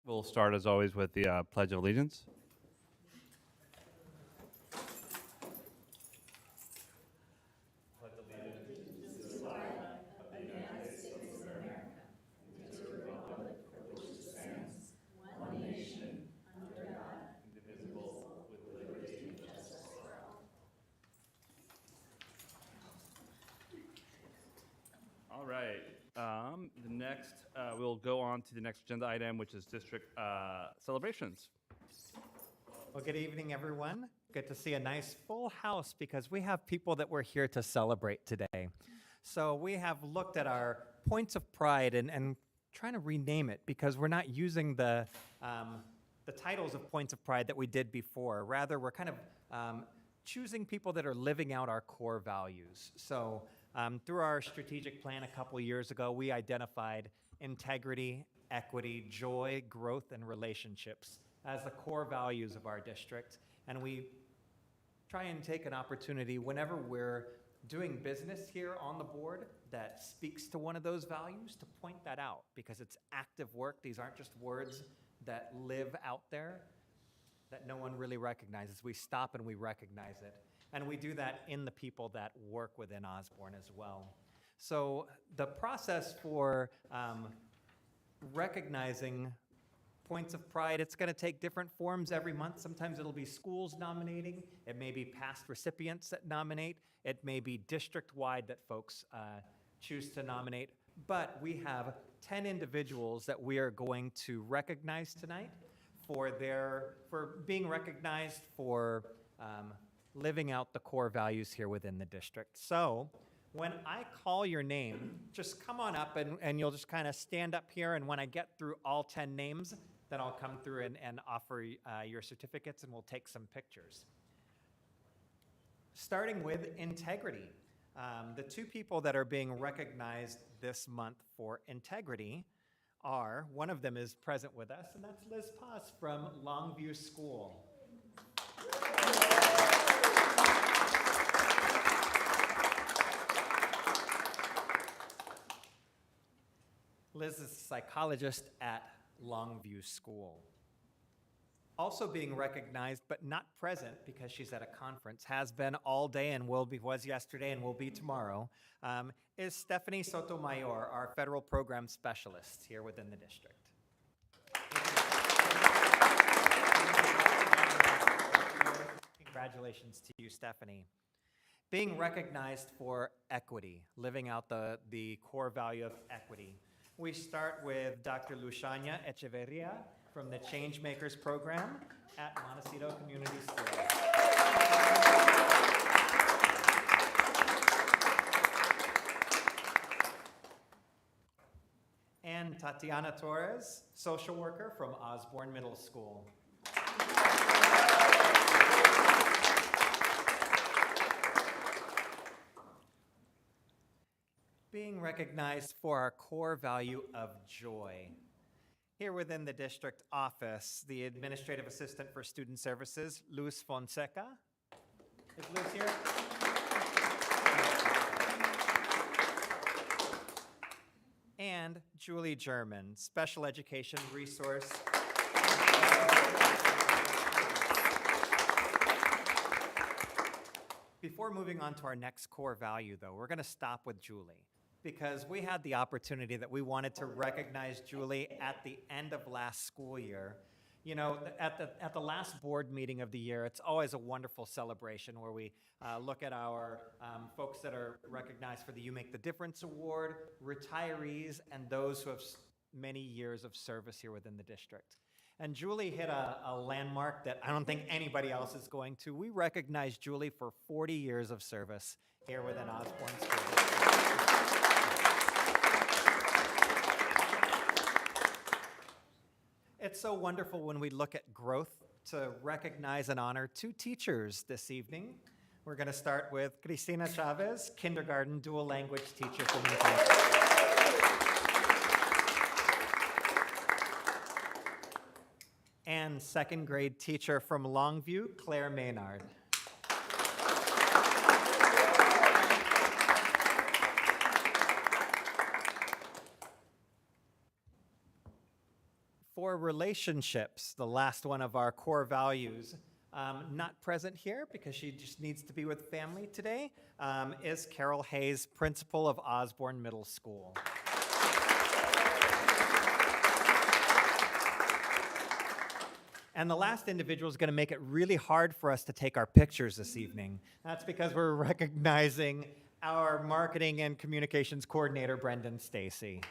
We'll start as always with the Pledge of Allegiance. All right. We'll go on to the next agenda item, which is district celebrations. Well, good evening, everyone. Good to see a nice full house because we have people that we're here to celebrate today. So we have looked at our points of pride and trying to rename it because we're not using the titles of points of pride that we did before. Rather, we're kind of choosing people that are living out our core values. So through our strategic plan a couple years ago, we identified integrity, equity, joy, growth, and relationships as the core values of our district. And we try and take an opportunity whenever we're doing business here on the board that speaks to one of those values to point that out because it's active work. These aren't just words that live out there that no one really recognizes. We stop and we recognize it. And we do that in the people that work within Osborne as well. So the process for recognizing points of pride, it's going to take different forms every month. Sometimes it'll be schools nominating. It may be past recipients that nominate. It may be district-wide that folks choose to nominate. But we have 10 individuals that we are going to recognize tonight for being recognized for living out the core values here within the district. So when I call your name, just come on up and you'll just kind of stand up here. And when I get through all 10 names, then I'll come through and offer your certificates and we'll take some pictures. Starting with integrity. The two people that are being recognized this month for integrity are, one of them is present with us, and that's Liz Paz from Longview School. Liz is a psychologist at Longview School. Also being recognized, but not present because she's at a conference, has been all day and was yesterday and will be tomorrow, is Stephanie Sotomayor, our federal program specialist here within the district. Congratulations to you, Stephanie. Being recognized for equity, living out the core value of equity. We start with Dr. Luciania Echeverria from the Changemakers program at Montecito Community School. And Tatiana Torres, social worker from Osborne Middle School. Being recognized for our core value of joy. Here within the district office, the administrative assistant for student services, Luz Fonseca. Is Luz here? And Julie German, special education resource. Before moving on to our next core value, though, we're going to stop with Julie because we had the opportunity that we wanted to recognize Julie at the end of last school year. You know, at the last board meeting of the year, it's always a wonderful celebration where we look at our folks that are recognized for the You Make the Difference Award, retirees, and those who have many years of service here within the district. And Julie hit a landmark that I don't think anybody else is going to. We recognize Julie for 40 years of service here within Osborne School District. It's so wonderful when we look at growth to recognize and honor two teachers this evening. We're going to start with Cristina Chavez, kindergarten dual language teacher from Newfoundland. And second grade teacher from Longview, Claire Maynard. for relationships, the last one of our core values. Not present here because she just needs to be with family today, is Carol Hayes, principal of Osborne Middle School. And the last individual is going to make it really hard for us to take our pictures this evening. That's because we're recognizing our marketing and communications coordinator, Brendan Stacy.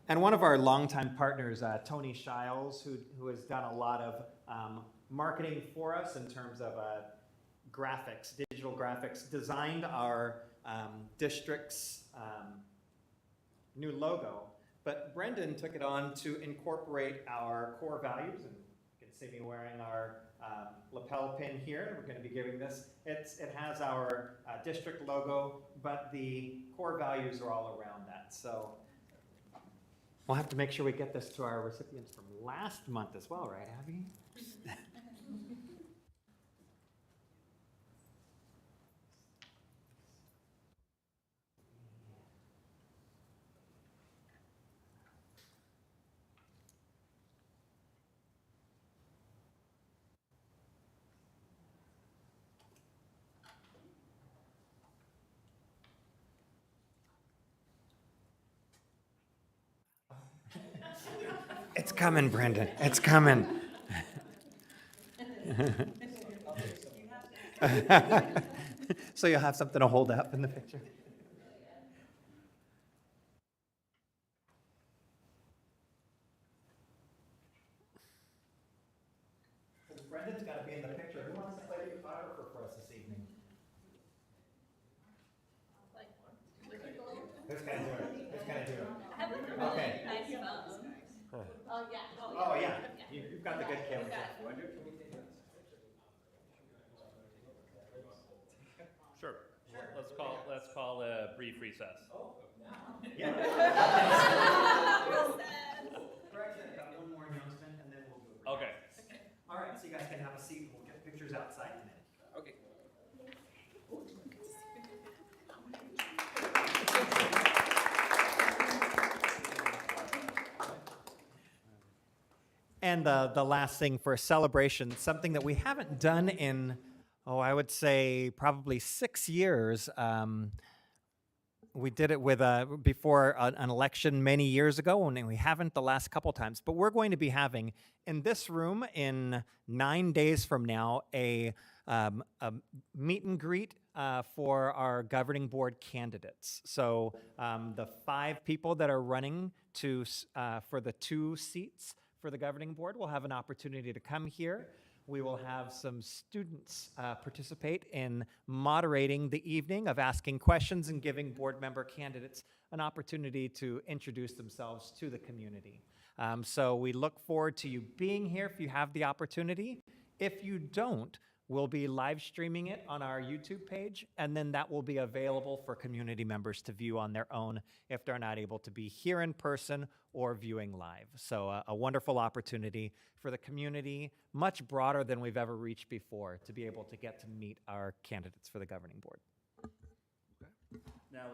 And one of our longtime partners, Tony Shiles, who has done a lot of marketing for us in terms of graphics, digital graphics, designed our district's new logo. But Brendan took it on to incorporate our core values, and you can see me wearing our lapel pin here. We're going to be giving this. It has our district logo, but the core values are all around that. So we'll have to make sure we get this to our recipients from last month as well, right, Abby? It's coming, Brendan. It's coming. So you'll have something to hold up in the picture. Brendan's got to be in the picture. Who wants to play the photographer for us this evening? Who's gonna do it? Who's gonna do it? I have like a really Okay. nice phone. Oh yeah. Oh yeah, you've got the good camera. Sure. Let's call a brief recess. Yeah. Correction, I've got one more announcement and then we'll do it. Okay. All right, so you guys can have a seat. We'll get pictures outside in a minute. Okay. And the last thing for a celebration, something that we haven't done in, I would say probably 6 years. We did it with before an election many years ago, and we haven't the last couple times. But we're going to be having in this room in 9 days from now a meet and greet for our governing board candidates. So the 5 people that are running for the 2 seats for the governing board will have an opportunity to come here. We will have some students participate in moderating the evening of asking questions and giving board member candidates an opportunity to introduce themselves to the community. So we look forward to you being here if you have the opportunity. If you don't, we'll be live streaming it on our YouTube page, and then that will be available for community members to view on their own if they're not able to be here in person or viewing live. So a wonderful opportunity for the community, much broader than we've ever reached before, to be able to get to meet our candidates for the governing board. Okay. Now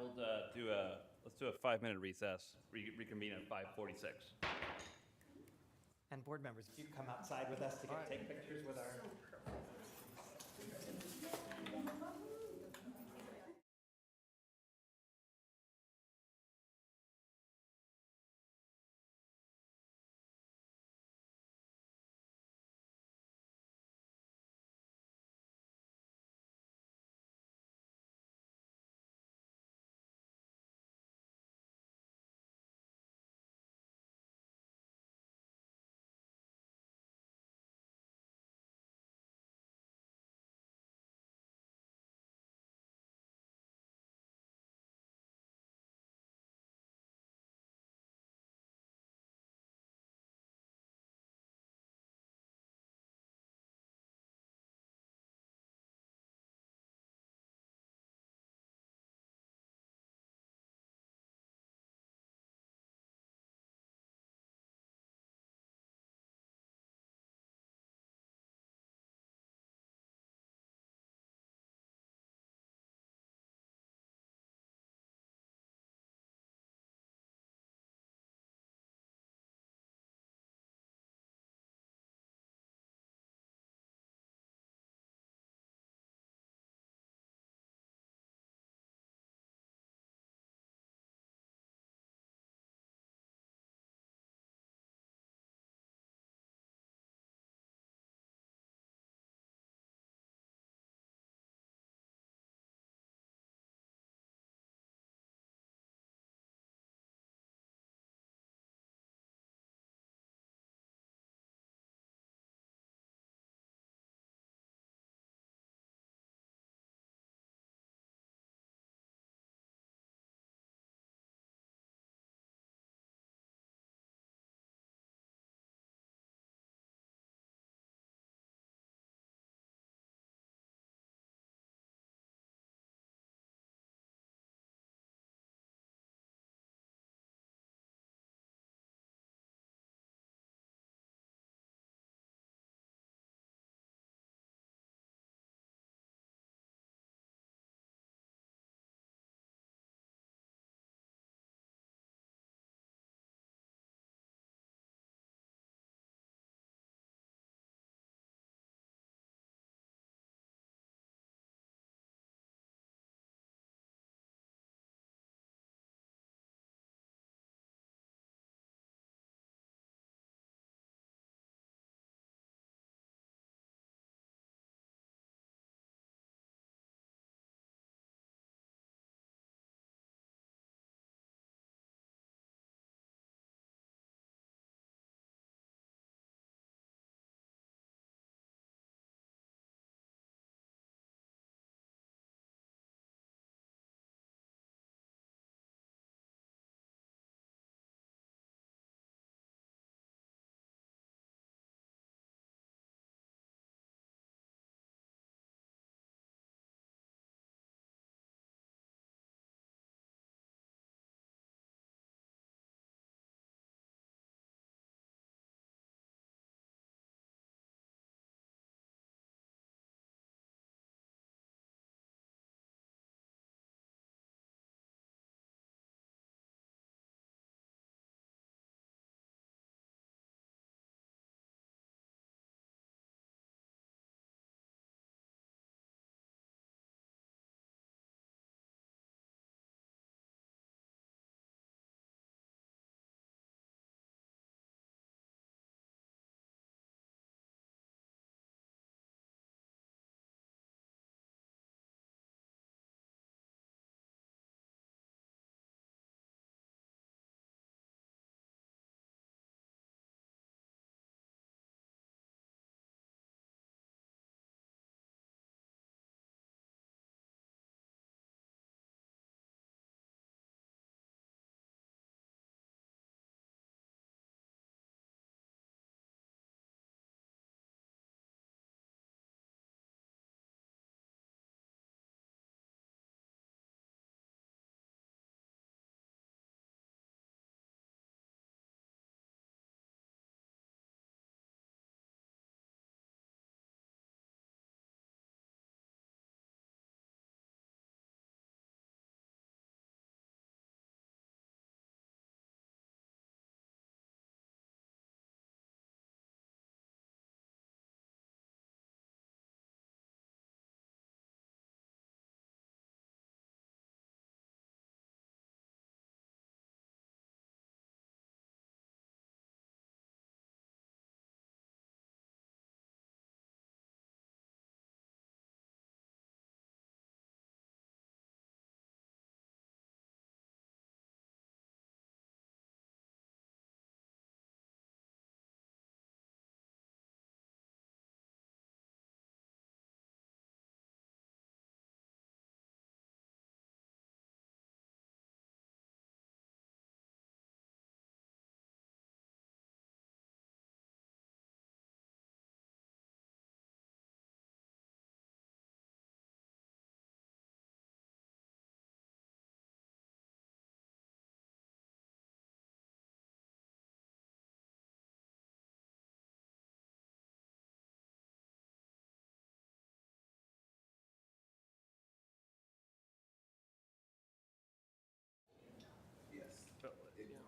let's do a 5-minute recess. Reconvene at 5:46. And board members, if you come outside with us to take pictures with our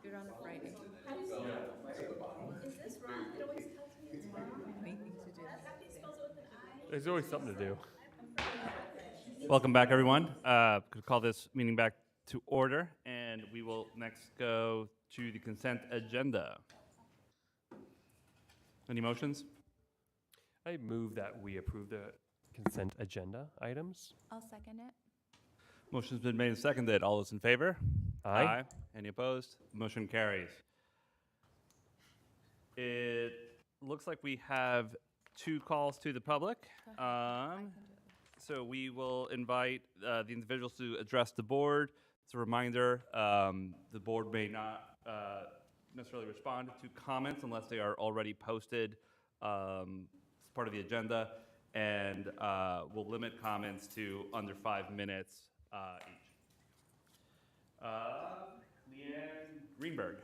Do it on a Friday. Is this wrong? It always tells me it's wrong. Anything to do. Happy spells it with an I. There's always something to do. Welcome back, everyone. Could call this meeting back to order, and we will next go to the consent agenda. Any motions? I move that we approve the consent agenda items. I'll second it. Motion's been made and seconded. All those in favor? Aye. Any opposed? Motion carries. It looks like we have 2 calls to the public. So we will invite the individuals to address the board. As a reminder, the board may not necessarily respond to comments unless they are already posted as part of the agenda, and we'll limit comments to under 5 minutes each. Leanne Greenberg.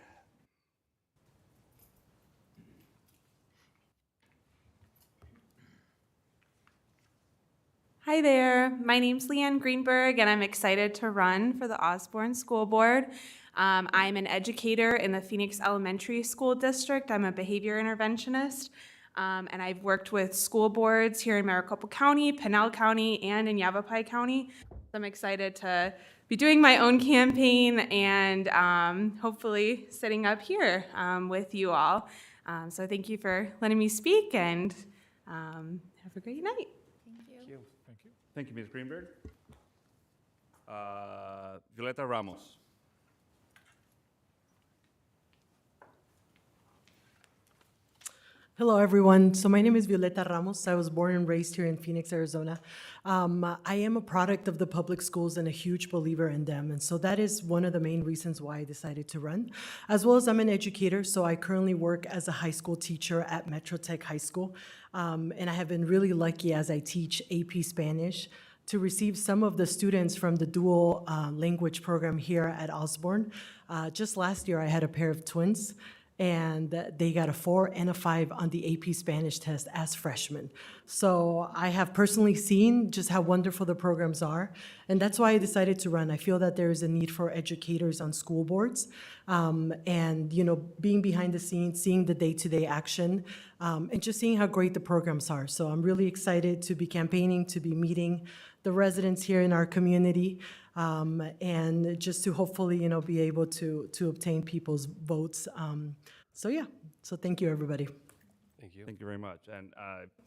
Hi there, my name's Leanne Greenberg, and I'm excited to run for the Osborne School Board. I'm an educator in the Phoenix Elementary School District. I'm a behavior interventionist, and I've worked with school boards here in Maricopa County, Pinal County, and in Yavapai County. I'm excited to be doing my own campaign and hopefully sitting up here with you all. So thank you for letting me speak, and have a great night. Thank you. Thank you, Ms. Greenberg. Violeta Ramos. Hello, everyone. So my name is Violeta Ramos. I was born and raised here in Phoenix, Arizona. I am a product of the public schools and a huge believer in them. And so that is one of the main reasons why I decided to run. As well as I'm an educator, so I currently work as a high school teacher at Metro Tech High School. And I have been really lucky as I teach AP Spanish to receive some of the students from the dual language program here at Osborne. Just last year, I had a pair of twins, and they got a 4 and a 5 on the AP Spanish test as freshmen. So I have personally seen just how wonderful the programs are, and that's why I decided to run. I feel that there is a need for educators on school boards, and being behind the scenes, seeing the day-to-day action, and just seeing how great the programs are. So I'm really excited to be campaigning, to be meeting the residents here in our community, and just to hopefully, be able to obtain people's votes. So thank you, everybody. Thank you. Thank you very much, and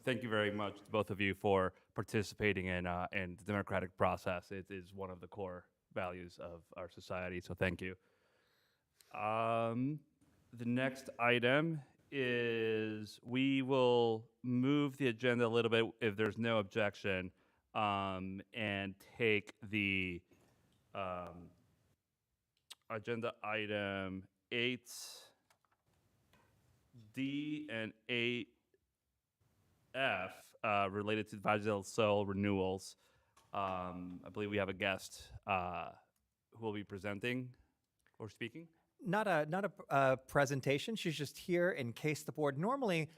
thank you very much to both of you for participating in the democratic process. It is one of the core values of our society, so thank you. The next item is we will move the agenda a little bit if there's no objection, and take the agenda item 8D and 8F related to Valle del Sol renewals. I believe we have a guest who will be presenting or speaking. Not a presentation. She's just here in case the board normally,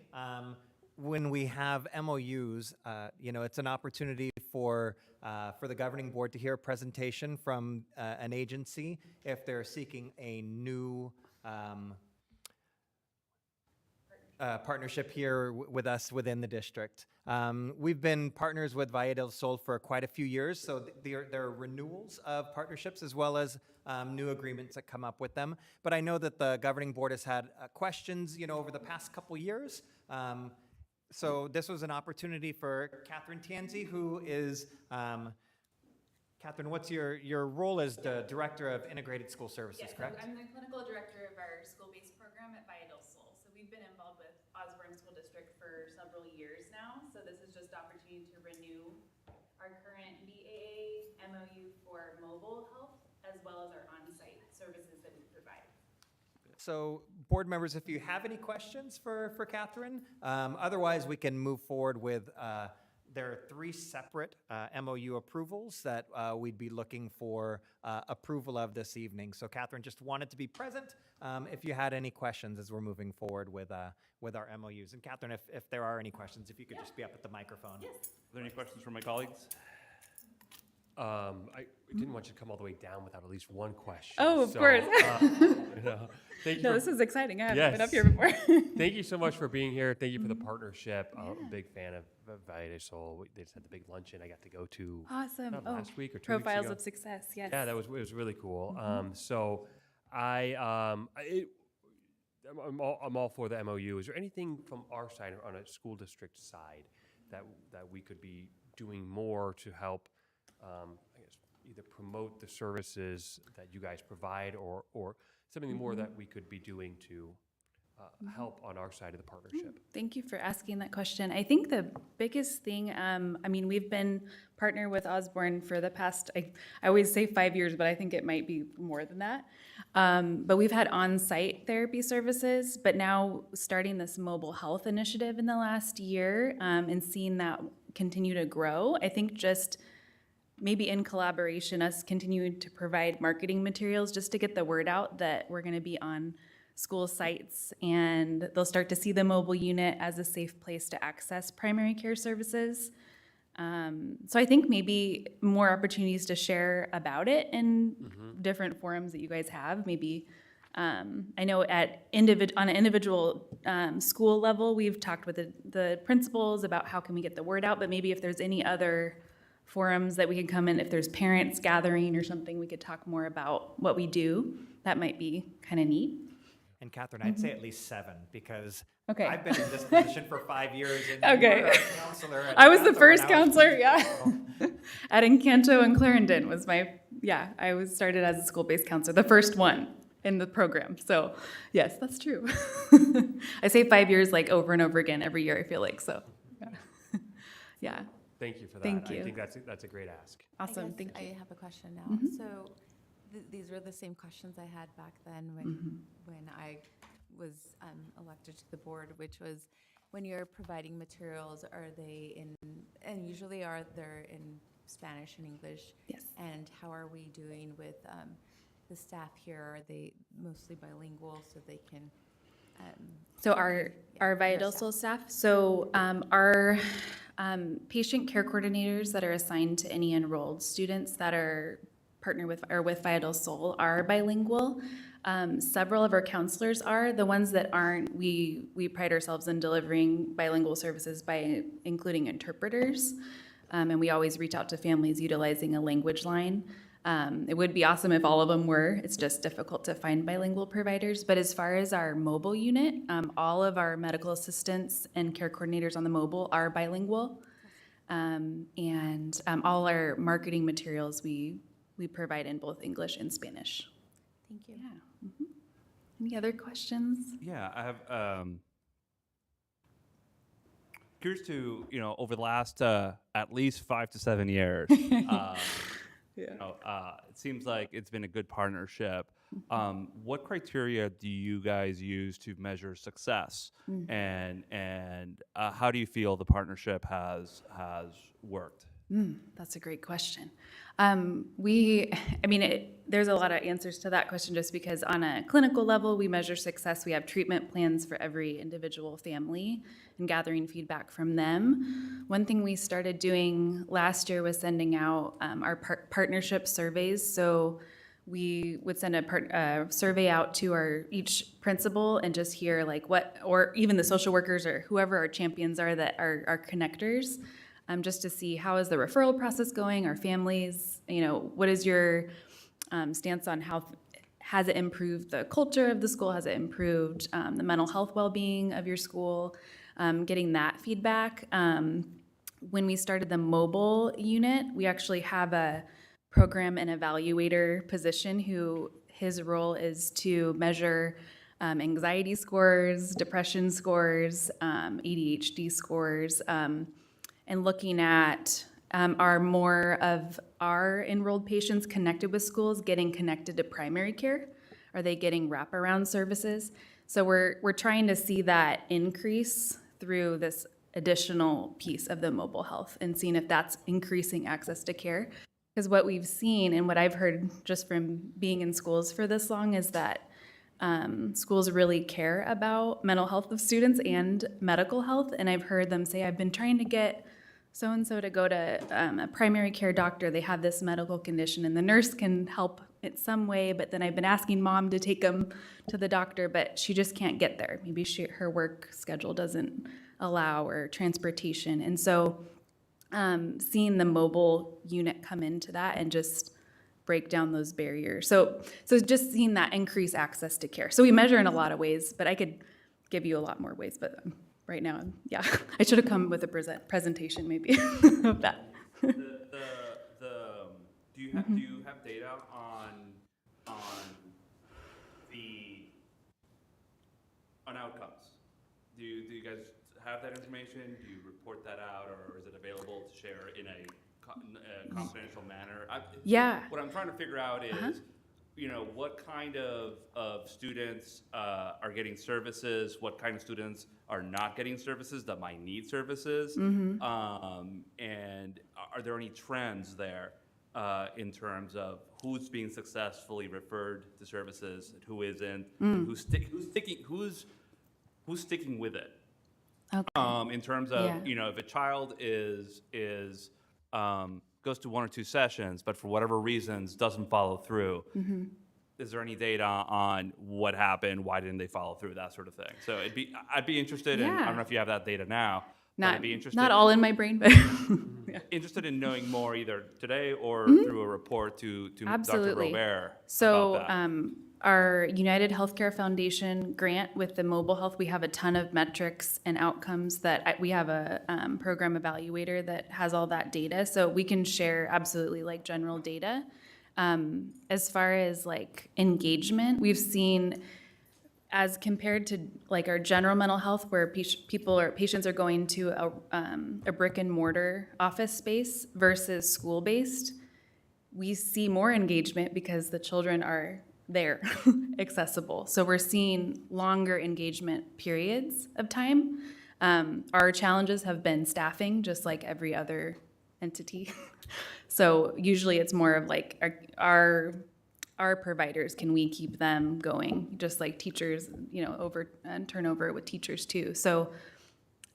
when we have MOUs, it's an opportunity for the governing board to hear a presentation from an agency if they're seeking a new partnership here with us within the district. We've been partners with Valle del Sol for quite a few years, so there are renewals of partnerships as well as new agreements that come up with them. But I know that the governing board has had questions, over the past couple years. So this was an opportunity for Catherine Tienzi, who is, Catherine, what's your role as the Director of Integrated School Services, Yes, correct? I'm the clinical director of our school-based program at Valle del Sol. So we've been involved with Osborne School District for several years now. So this is just opportunity to renew our current BAA MOU for mobile health as well as our on-site services that we provide. So, board members, if you have any questions for Catherine, otherwise we can move forward with, there are 3 separate MOU approvals that we'd be looking for approval of this evening. So Catherine just wanted to be present if you had any questions as we're moving forward with our MOUs. And Catherine, if there are any questions, if you could just be up at the microphone. Yes. Are there any questions from my colleagues? I didn't want you to come all the way down without at least one question. Oh, of so, course. Thank you. No, for- this is exciting. I haven't been up Yes. here before. Thank you so much for being here. Thank you for the partnership. I'm a big fan of Valle de Sol. They just had the big luncheon I got to go to Awesome. not Oh, last week or 2 Profiles weeks ago. of Success. Yes. Yeah, it was really cool. So I'm all for the MOU. Is there anything from our side or on a school district side that we could be doing more to help, I guess, either promote the services that you guys provide or something more that we could be doing to help on our side of the partnership? Thank you for asking that question. I think the biggest thing, I mean, we've been partner with Osborne for the past, I always say 5 years, but I think it might be more than that. But we've had on-site therapy services, but now starting this mobile health initiative in the last year and seeing that continue to grow, I think just maybe in collaboration, us continuing to provide marketing materials just to get the word out that we're going to be on school sites and they'll start to see the mobile unit as a safe place to access primary care services. So I think maybe more opportunities to share about it in different forums that you guys have. Maybe I know at on an individual school level, we've talked with the principals about how can we get the word out, but maybe if there's any other forums that we could come in, if there's parents gathering or something, we could talk more about what we do. That might be kind of neat. And Catherine, I'd say at least 7 because Okay. I've been in this position for 5 years. And Okay. you were a counselor at I was the Encanto first when I was counselor, yeah. principal. At Encanto and Clarendon was I was started as a school-based counselor, the first one in the program. So yes, that's true. I say 5 years like over and over again every year, I feel like, so. Yeah, Thank you for that. Thank you. I think that's a great ask. awesome, I guess thank you. I have a question now. So these were the same questions I had back then when I was elected to the board, which was when you're providing materials, are they and usually they're in Spanish and English? Yes. And how are we doing with the staff here? Are they mostly bilingual so they can? So our Vital Soul staff, so our patient care coordinators that are assigned to any enrolled students that are partnered with or with Vital Soul are bilingual. Several of our counselors are. The ones that aren't, we pride ourselves in delivering bilingual services by including interpreters. And we always reach out to families utilizing a language line. It would be awesome if all of them were. It's just difficult to find bilingual providers. But as far as our mobile unit, all of our medical assistants and care coordinators on the mobile are bilingual. And all our marketing materials we provide in both English and Spanish. Thank you. Yeah. Any other questions? Yeah, I have. Curious to over the last at least 5 to 7 years. It seems like it's been a good partnership. What criteria do you guys use to measure success, and how do you feel the partnership has worked? That's a great question. There's a lot of answers to that question just because on a clinical level, we measure success. We have treatment plans for every individual family and gathering feedback from them. One thing we started doing last year was sending out our partnership surveys. So we would send a survey out to each principal and just hear or even the social workers or whoever our champions are that are our connectors. Just to see how is the referral process going, our families, what is your stance on how has it improved the culture of the school, has it improved the mental health well-being of your school, getting that feedback. When we started the mobile unit, we actually have a program and evaluator position who his role is to measure anxiety scores, depression scores, ADHD scores, and looking at are more of our enrolled patients connected with schools getting connected to primary care? Are they getting wraparound services? So we're trying to see that increase through this additional piece of the mobile health and seeing if that's increasing access to care. Because what we've seen and what I've heard just from being in schools for this long is that schools really care about mental health of students and medical health. And I've heard them say, I've been trying to get so-and-so to go to a primary care doctor, they have this medical condition, and the nurse can help in some way, but then I've been asking mom to take them to the doctor, but she just can't get there. Maybe her work schedule doesn't allow, or transportation. And so seeing the mobile unit come into that and just break down those barriers. So just seeing that increase access to care. So we measure in a lot of ways, but I could give you a lot more ways, but right now, yeah, I should have come with a presentation maybe of that. Do you have data on outcomes? Do you guys have that information? Do you report that out, or is it available to share in a confidential manner? Yeah. What I'm trying to figure out is, what kind of students are getting services, what kind of students are not getting services that might need services, and are there any trends there in terms of who's being successfully referred to services, who isn't, who's sticking with it? Okay. In terms of, Yeah. if a child goes to 1 or 2 sessions, but for whatever reasons doesn't follow through, is there any data on what happened, why didn't they follow through, that sort of thing? So I'd be interested in, I Yeah. don't know if you have that data now, but I'd be interested. Not all in my brain, but yeah. Interested in knowing more either today or through a report to Dr. Absolutely. Robert So about that. our United Healthcare Foundation grant with the mobile health, we have a ton of metrics and outcomes that we have a program evaluator that has all that data. So we can share absolutely like general data. As far as like engagement, we've seen, as compared to like our general mental health, where patients are going to a brick and mortar office space versus school-based, we see more engagement because the children are there, accessible. So we're seeing longer engagement periods of time. Our challenges have been staffing, just like every other entity. So usually it's more of like our providers, can we keep them going? Just like teachers, turnover with teachers too. So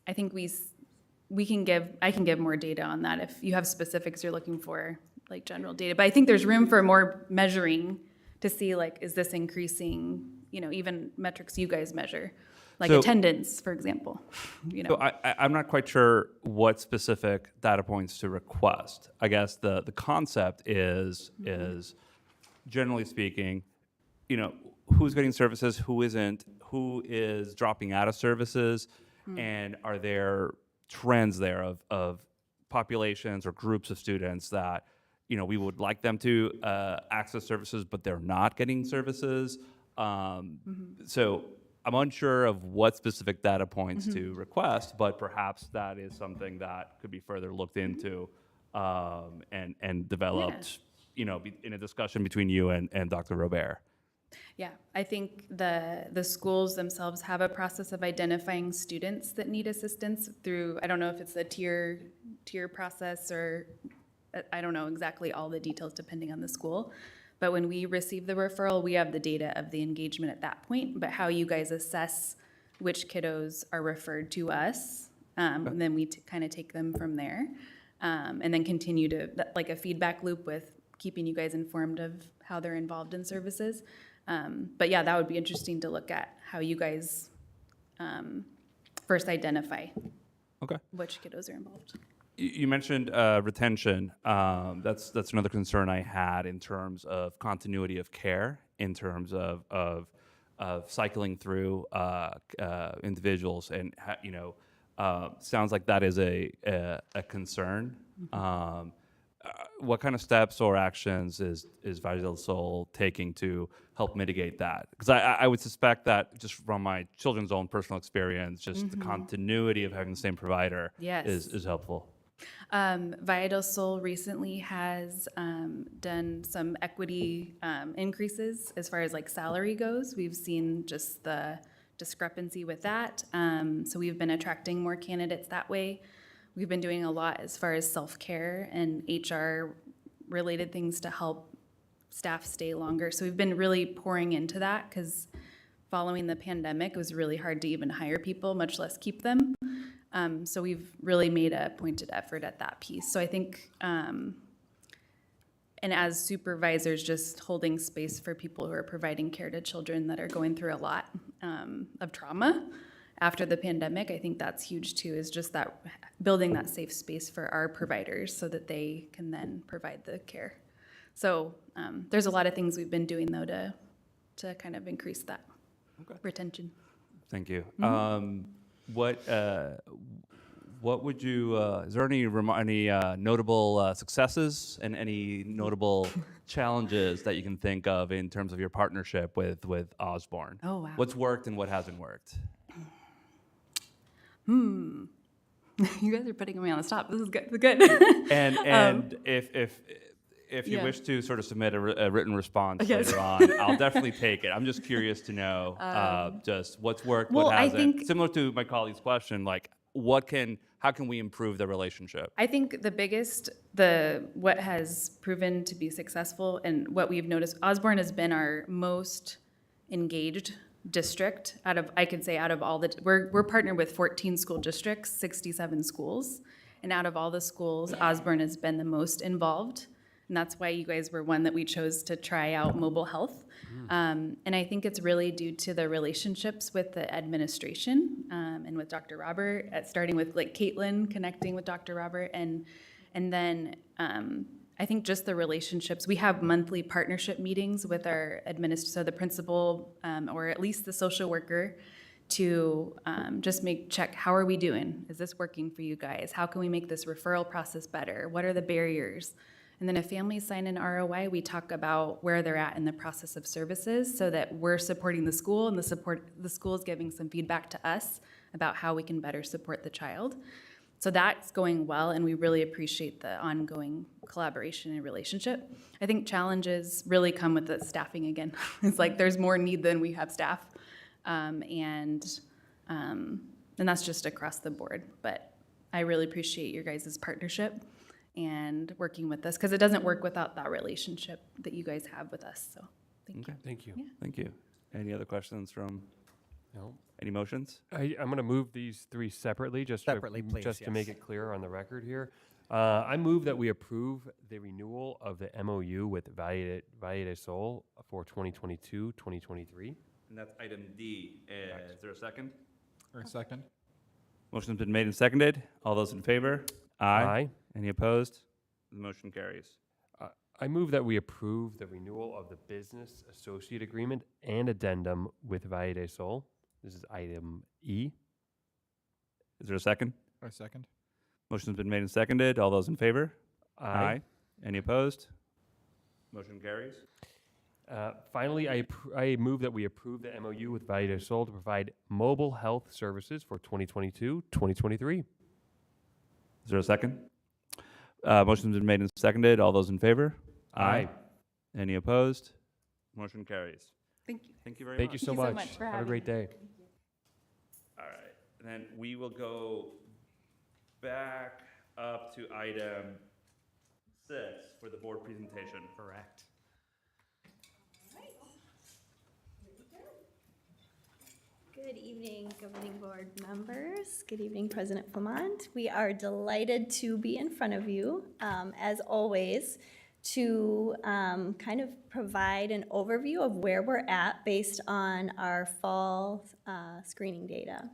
I think I can give more data on that if you have specifics you're looking for, like general data. But I think there's room for more measuring to see, like, is this increasing, even metrics you guys measure, like So- attendance, for example. So I'm not quite sure what specific data points to request. I guess the concept is generally speaking, who's getting services, who isn't, who is dropping out of services, and are there trends there of populations or groups of students that we would like them to access services, but they're not getting services. So I'm unsure of what specific data points to request, but perhaps that is something that could be further looked into and developed, in a discussion between you and Dr. Robert. Yeah, I think the schools themselves have a process of identifying students that need assistance through, I don't know if it's a tier process, or I don't know exactly all the details depending on the school. But when we receive the referral, we have the data of the engagement at that point, but how you guys assess which kiddos are referred to us, and then we kind of take them from there, and then continue to, like a feedback loop with keeping you guys informed of how they're involved in services. But yeah, that would be interesting to look at how you guys first identify which kiddos are involved. You mentioned retention. That's another concern I had in terms of continuity of care, in terms of cycling through individuals, and sounds like that is a concern. What kind of steps or actions is Valle del Sol taking to help mitigate that? Because I would suspect that, just from my children's own personal experience, just the continuity of having the same provider is helpful. Valle del Sol recently has done some equity increases as far as like salary goes. We've seen just the discrepancy with that. So we've been attracting more candidates that way. We've been doing a lot as far as self-care and HR related things to help staff stay longer. So we've been really pouring into that, because following the pandemic, it was really hard to even hire people, much less keep them. So we've really made a pointed effort at that piece. So I think, and as supervisors, just holding space for people who are providing care to children that are going through a lot of trauma after the pandemic, I think that's huge too, is just that building that safe space for our providers so that they can then provide the care. So there's a lot of things we've been doing though to kind of increase that retention. Thank you. What would you? Is there any notable successes and any notable challenges that you can think of in terms of your partnership with Osborne? Oh, wow. What's worked and what hasn't worked? You guys are putting me on the spot. This is good. This is good. And if you yeah. wish to sort of submit a written response Yes. later on, I'll definitely take it. I'm just curious to know just what's worked, well, what I hasn't. think- Similar to my colleague's question, like how can we improve the relationship? I think the biggest, what has proven to be successful and what we've noticed, Osborne has been our most engaged district out of all the, we're partnered with 14 school districts, 67 schools. And out of all the schools, Osborne has been the most involved. And that's why you guys were one that we chose to try out mobile health. And I think it's really due to the relationships with the administration and with Dr. Robert, starting with like Caitlin connecting with Dr. Robert, and then I think just the relationships. We have monthly partnership meetings with our so the principal or at least the social worker to just check how are we doing? Is this working for you guys? How can we make this referral process better? What are the barriers? And then if families sign an ROI, we talk about where they're at in the process of services so that we're supporting the school and the school is giving some feedback to us about how we can better support the child. So that's going well, and we really appreciate the ongoing collaboration and relationship. I think challenges really come with the staffing again. It's like there's more need than we have staff. And that's just across the board. But I really appreciate your guys' partnership and working with us, because it doesn't work without that relationship that you guys have with us. So thank you. Thank you. Yeah. Thank you. Any other questions from No. any motions? I'm going to move these three separately, Separately, please, just to make yes. it clear on the record here. I move that we approve the renewal of the MOU with Valle de Sol for 2022-2023. And that's item D. Is there a second? Or second? Motion's been made and seconded. All those in favor? Aye. Any opposed? The motion carries. I move that we approve the renewal of the business associate agreement and addendum with Valle de Sol. This is item E. Is there a second? Or second? Motion's been made and seconded. All those in favor? Aye. Any opposed? Motion carries. Finally, I move that we approve the MOU with Valle de Sol to provide mobile health services for 2022-2023. Is there a second? Motion's been made and seconded. All those in favor? Aye. Any opposed? Motion carries. Thank you. Thank you very Thank much. you so Thank you so much. much for Have a having great me. day. All right. And then we will go back up to item 6 for the board presentation. Correct. Good evening, Governing Board members. Good evening, President Flamont. We are delighted to be in front of you, as always, to kind of provide an overview of where we're at based on our fall screening data.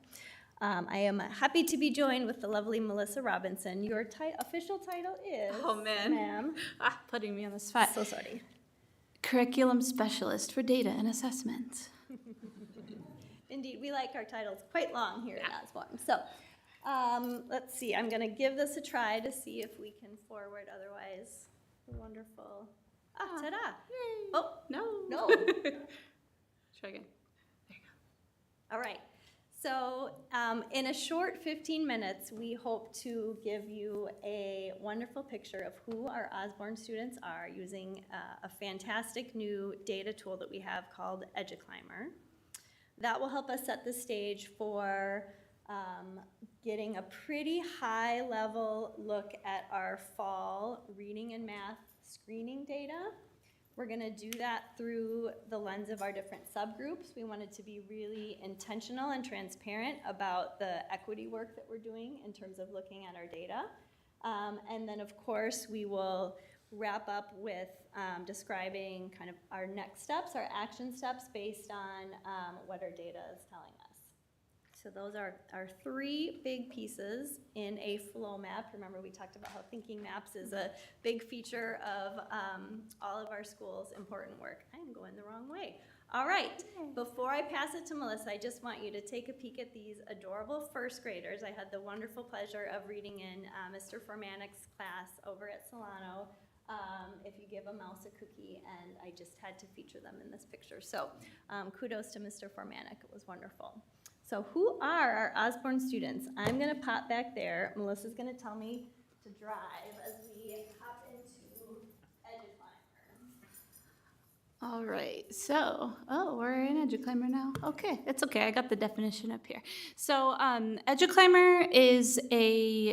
I am happy to be joined with the lovely Melissa Robinson. Your official title is? Oh, man. Ma'am. Putting me on the spot. So sorry. Curriculum Specialist for Data and Assessment. Indeed, we like our titles quite long here at Osborne. So let's see, I'm going to give this a try to see if we can forward, otherwise, wonderful. Ta-da. Yay. Oh, No. no. Try again. All right. So in a short 15 minutes, we hope to give you a wonderful picture of who our Osborne students are using a fantastic new data tool that we have called EduClimber. That will help us set the stage for getting a pretty high-level look at our fall reading and math screening data We're gonna do that through the lens of our different subgroups. We wanted to be really intentional and transparent about the equity work that we're doing in terms of looking at our data. And then, of course, we will wrap up with describing kind of our next steps, our action steps based on what our data is telling us. So those are our three big pieces in a flow map. Remember, we talked about how thinking maps is a big feature of all of our schools' important work. I am going the wrong way. All right, before I pass it to Melissa, I just want you to take a peek at these adorable first graders. I had the wonderful pleasure of reading in Mr. Formanic's class over at Solano. If you give a mouse a cookie, and I just had to feature them in this picture. So kudos to Mr. Formanic, it was wonderful. So who are our Osborne students? I'm gonna pop back there. Melissa's gonna tell me to drive as we hop into EduClimber. All right, so, we're in EduClimber now. Okay, it's okay, I got the definition up here. So, EduClimber is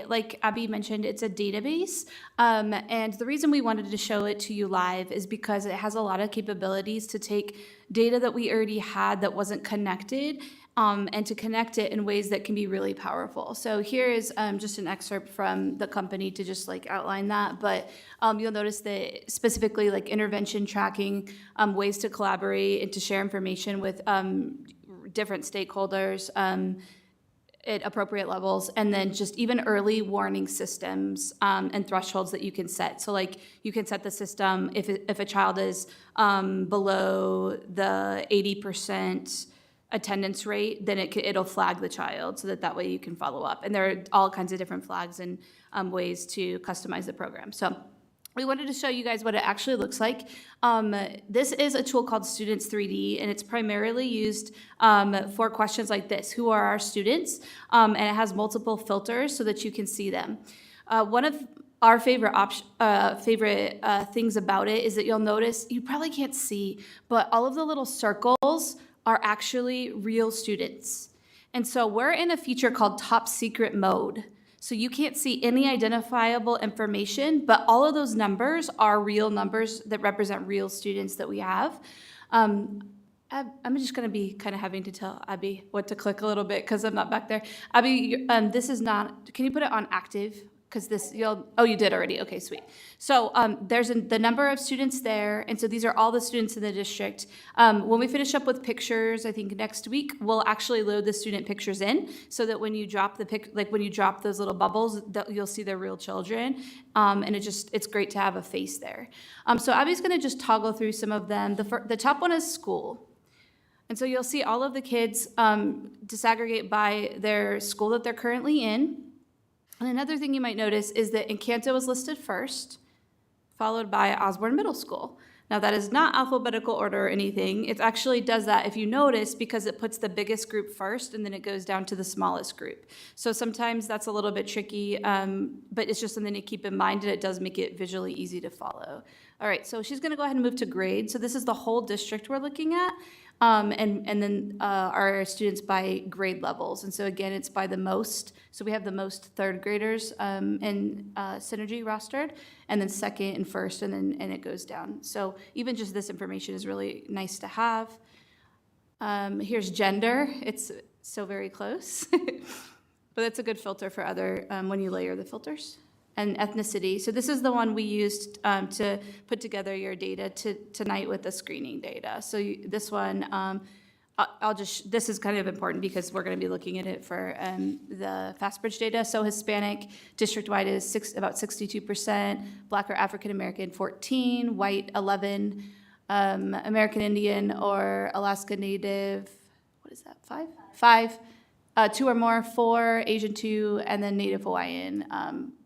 like Abby mentioned, it's a database. And the reason we wanted to show it to you live is because it has a lot of capabilities to take data that we already had that wasn't connected, and to connect it in ways that can be really powerful. So here is just an excerpt from the company to just like outline that, but you'll notice that specifically like intervention tracking, ways to collaborate and to share information with different stakeholders at appropriate levels, and then just even early warning systems and thresholds that you can set. So like you can set the system if a child is below the 80% attendance rate, then it'll flag the child so that way you can follow up. And there are all kinds of different flags and ways to customize the program. So we wanted to show you guys what it actually looks like. This is a tool called Students 3D, and it's primarily used for questions like this: who are our students? And it has multiple filters so that you can see them. One of our favorite things about it is that you'll notice, you probably can't see, but all of the little circles are actually real students. And so we're in a feature called top secret mode. So you can't see any identifiable information, but all of those numbers are real numbers that represent real students that we have. I'm just gonna be kind of having to tell Abby what to click a little bit because I'm not back there. Abby, this is not, can you put it on active? Because this, you did already, okay, sweet. So there's the number of students there, and so these are all the students in the district. When we finish up with pictures, I think next week, we'll actually load the student pictures in, so that when you drop when you drop those little bubbles, you'll see their real children, and it's great to have a face there. So Abby's gonna just toggle through some of them. The top one is school. And so you'll see all of the kids disaggregate by their school that they're currently in. And another thing you might notice is that Encanto is listed first, followed by Osborne Middle School. Now that is not alphabetical order or anything. It actually does that, if you notice, because it puts the biggest group first and then it goes down to the smallest group. So sometimes that's a little bit tricky, but it's just something to keep in mind, and it does make it visually easy to follow. All right, so she's gonna go ahead and move to grade. So this is the whole district we're looking at. And then our students by grade levels. And so again, it's by the most. So we have the most third graders in Synergy rostered, and then second and first, and it goes down. So even just this information is really nice to have. Here's gender. It's so very close. But that's a good filter for other, when you layer the filters. And ethnicity. So this is the one we used to put together your data tonight with the screening data. So this one, this is kind of important because we're going to be looking at it for the FastBridge data. So Hispanic district-wide is about 62%, Black or African American 14, white 11, American Indian or Alaska Native, what is that, 5? 5, 2 or more, 4, Asian 2, and then Native Hawaiian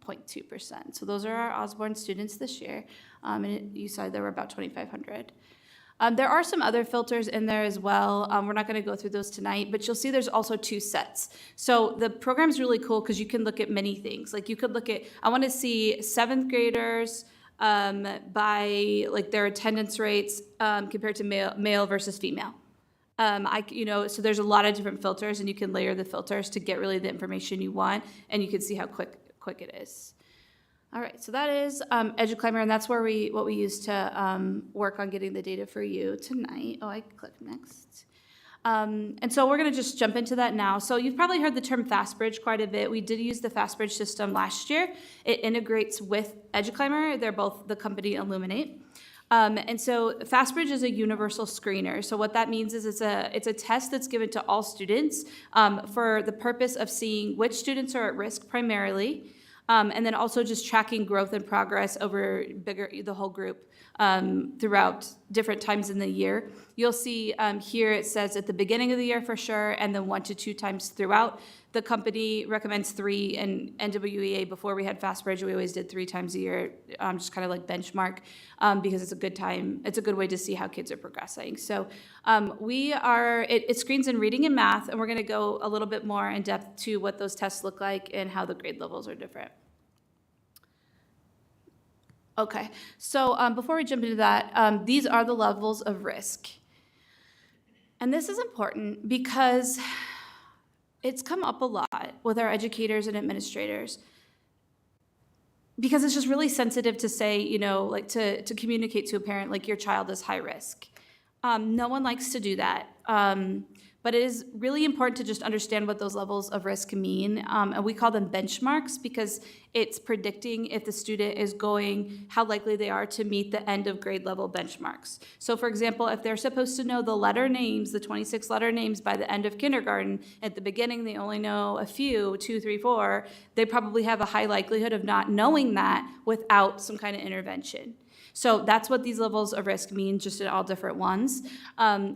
0.2%. So those are our Osborne students this year. And you saw there were about 2,500. There are some other filters in there as well. We're not going to go through those tonight, but you'll see there's also 2 sets. So the program's really cool because you can look at many things. Like you could look at, I want to see 7th graders by like their attendance rates compared to male versus female. So there's a lot of different filters, and you can layer the filters to get really the information you want, and you can see how quick it is. All right, so that is EduClimber, and that's where what we use to work on getting the data for you tonight. Oh, I clicked next. And so we're going to just jump into that now. So you've probably heard the term FastBridge quite a bit. We did use the FastBridge system last year. It integrates with EduClimber. They're both the company Illuminate. And so FastBridge is a universal screener. So what that means is it's a test that's given to all students for the purpose of seeing which students are at risk primarily, and then also just tracking growth and progress over the whole group throughout different times in the year. You'll see here it says at the beginning of the year for sure, and then 1 to 2 times throughout. The company recommends 3, and NWEA, before we had FastBridge, we always did 3 times a year, just kind of like benchmark, because it's a good time, it's a good way to see how kids are progressing. So it screens in reading and math, and we're gonna go a little bit more in depth to what those tests look like and how the grade levels are different. Okay, so before we jump into that, these are the levels of risk. And this is important because it's come up a lot with our educators and administrators, because it's just really sensitive to say, you know, like to communicate to a parent, like your child is high risk. No one likes to do that. But it is really important to just understand what those levels of risk mean. And we call them benchmarks because it's predicting if the student is how likely they are to meet the end of grade level benchmarks. So for example, if they're supposed to know the letter names, the 26 letter names by the end of kindergarten, at the beginning they only know a few, 2, 3, 4, they probably have a high likelihood of not knowing that without some kind of intervention. So that's what these levels of risk mean, just in all different ones.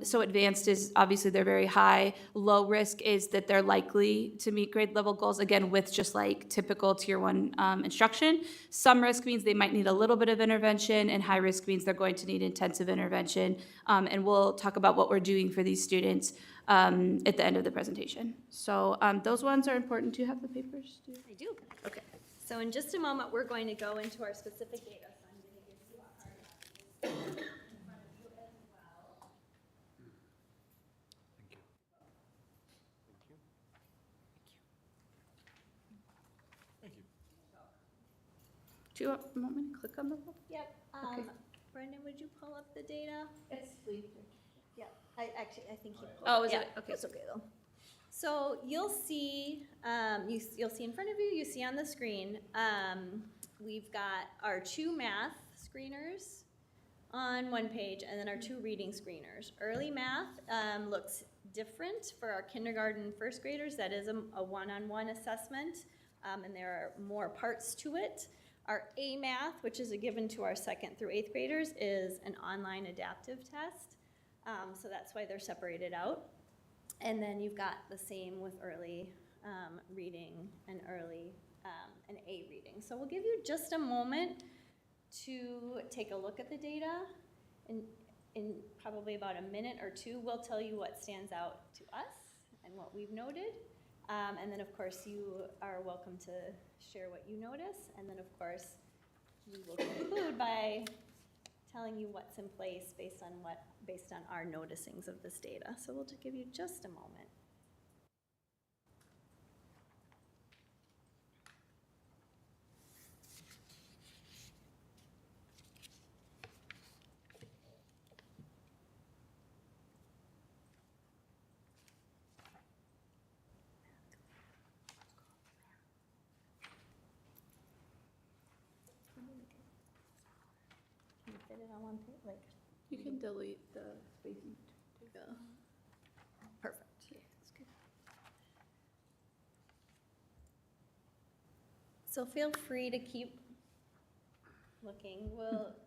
So advanced is obviously they're very high. Low risk is that they're likely to meet grade level goals, again, with just like typical tier 1 instruction. Some risk means they might need a little bit of intervention, and high risk means they're going to need intensive intervention. And we'll talk about what we're doing for these students at the end of the presentation. So those ones are important. Do you have the papers? I do. Okay. So in just a moment, we're going to go into our specific data. So I'm going to give you a hard copy in front of you as well. Do you want me to click on the book? Yep. Okay. Brendan, would you pull up the data? It's Yep. I think he pulled Oh, it. is Yeah, it? Okay. it's okay though. So you'll see, you'll see in front of you, you see on the screen, we've got our 2 math screeners on one page, and then our 2 reading screeners. Early math looks different for our kindergarten first graders. That is a one-on-one assessment, and there are more parts to it. Our A math, which is a given to our 2nd through 8th graders, is an online adaptive test. So that's why they're separated out. And then you've got the same with early reading and early and A reading. So we'll give you just a moment to take a look at the data. In probably about a minute or 2, we'll tell you what stands out to us and what we've noted. And then of course you are welcome to share what you notice. And then of course we will conclude by telling you what's in place based on our noticings of this data. So we'll just give you just a moment. Can you fit it on one page? Like, You can delete the spacing. perfect. So feel free to keep looking.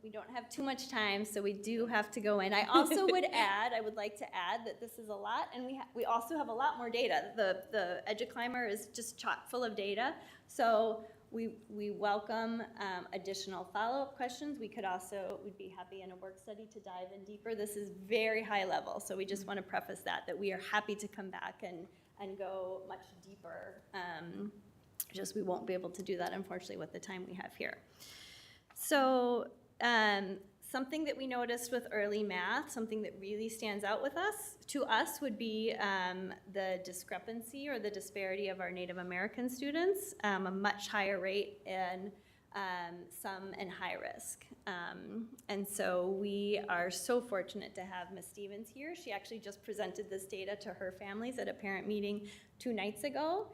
We don't have too much time, so we do have to go in. I also I would like to add that this is a lot, and we also have a lot more data. The EduClimber is just chock full of data, so we welcome additional follow-up questions. We'd be happy in a work study to dive in deeper. This is very high level, so we just want to preface that we are happy to come back and go much deeper. Just we won't be able to do that, unfortunately, with the time we have here. So something that we noticed with early math, something that really stands out to us would be the discrepancy or the disparity of our Native American students, a much higher rate in some in high risk. And so we are so fortunate to have Ms. Stevens here. She actually just presented this data to her families at a parent meeting 2 nights ago.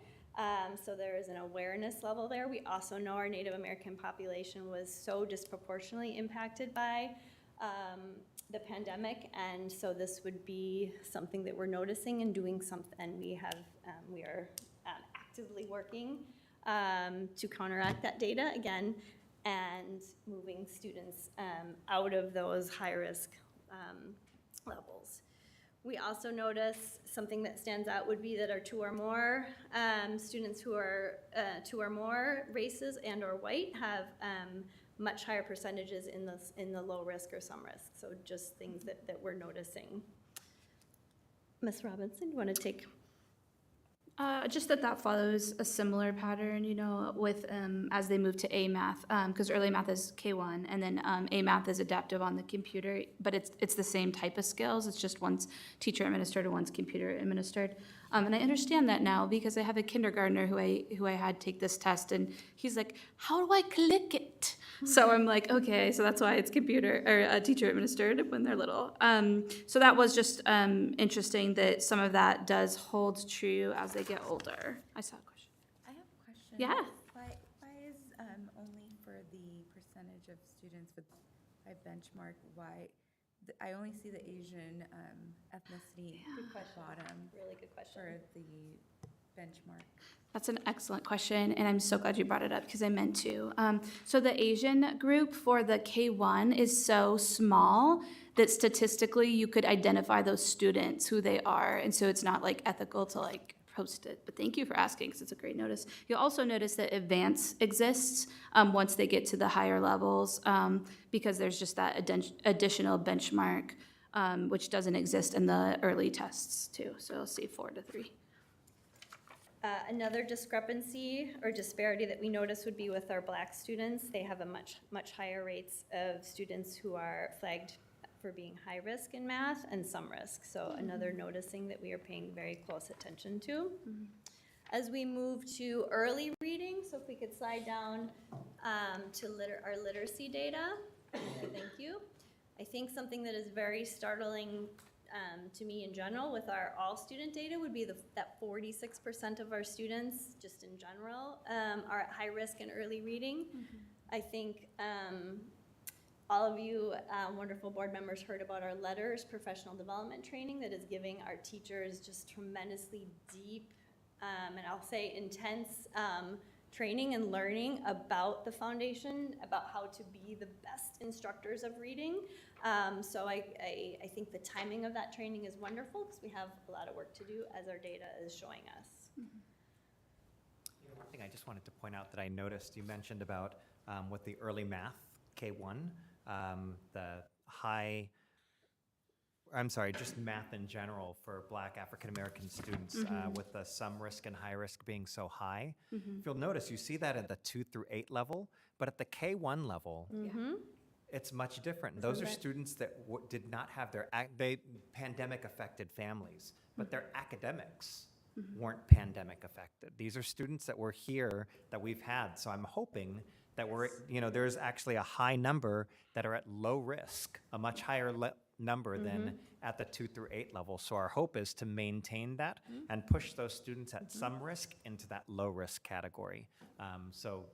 So there is an awareness level there. We also know our Native American population was so disproportionately impacted by the pandemic, and so this would be something that we're noticing and doing something, and we are actively working to counteract that data again, and moving students out of those high-risk levels. We also notice something that stands out would be that our 2 or more students who are 2 or more races and or white have much higher percentages in the low risk or some risk. So just things that we're noticing. Ms. Robinson, do you want to take? Just that follows a similar pattern, you know, with as they move to A math, because early math is K1, and then A math is adaptive on the computer, but it's the same type of skills. It's just one's teacher administered and one's computer administered. And I understand that now because I have a kindergartner who I had take this test, and he's like, "How do I click it?" So I'm like, okay, so that's why it's computer or teacher administered when they're little. So that was just interesting that some of that does hold true as they get older. I saw a question. I have a question. Yeah. Why is only for the percentage of students with by benchmark, I only see the Asian ethnicity Good question. bottom Really good question. for the benchmark? That's an excellent question, and I'm so glad you brought it up because I meant to. So the Asian group for the K1 is so small that statistically you could identify those students, who they are, and so it's not like ethical to like post it. But thank you for asking because it's a great notice. You'll also notice that advance exists once they get to the higher levels because there's just that additional benchmark which doesn't exist in the early tests too. So you'll see 4 to 3. Another discrepancy or disparity that we notice would be with our Black students. They have a much higher rates of students who are flagged for being high risk in math and some risk. So another noticing that we are paying very close attention to. As we move to early reading, so if we could slide down to our literacy data. Thank you. I think something that is very startling to me in general with our all student data would be that 46% of our students, just in general, are at high risk in early reading. I think all of you wonderful board members heard about our LETRS professional development training that is giving our teachers just tremendously deep and I'll say intense training and learning about the foundation, about how to be the best instructors of reading. So I think the timing of that training is wonderful because we have a lot of work to do as our data is showing us. One thing I just wanted to point out that I noticed, you mentioned about with the early math, K1, just math in general for Black African-American students with the some risk and high risk being so high. If you'll notice, you see that at the 2 through 8 level, but at the K1 level, it's much different. Those are students that did not have pandemic affected families, but their academics weren't pandemic affected. These are students that were here that we've had. So I'm hoping that there's actually a high number that are at low risk, a much higher number than at the 2 through 8 level. So our hope is to maintain that and push those students at some risk into that low risk category. So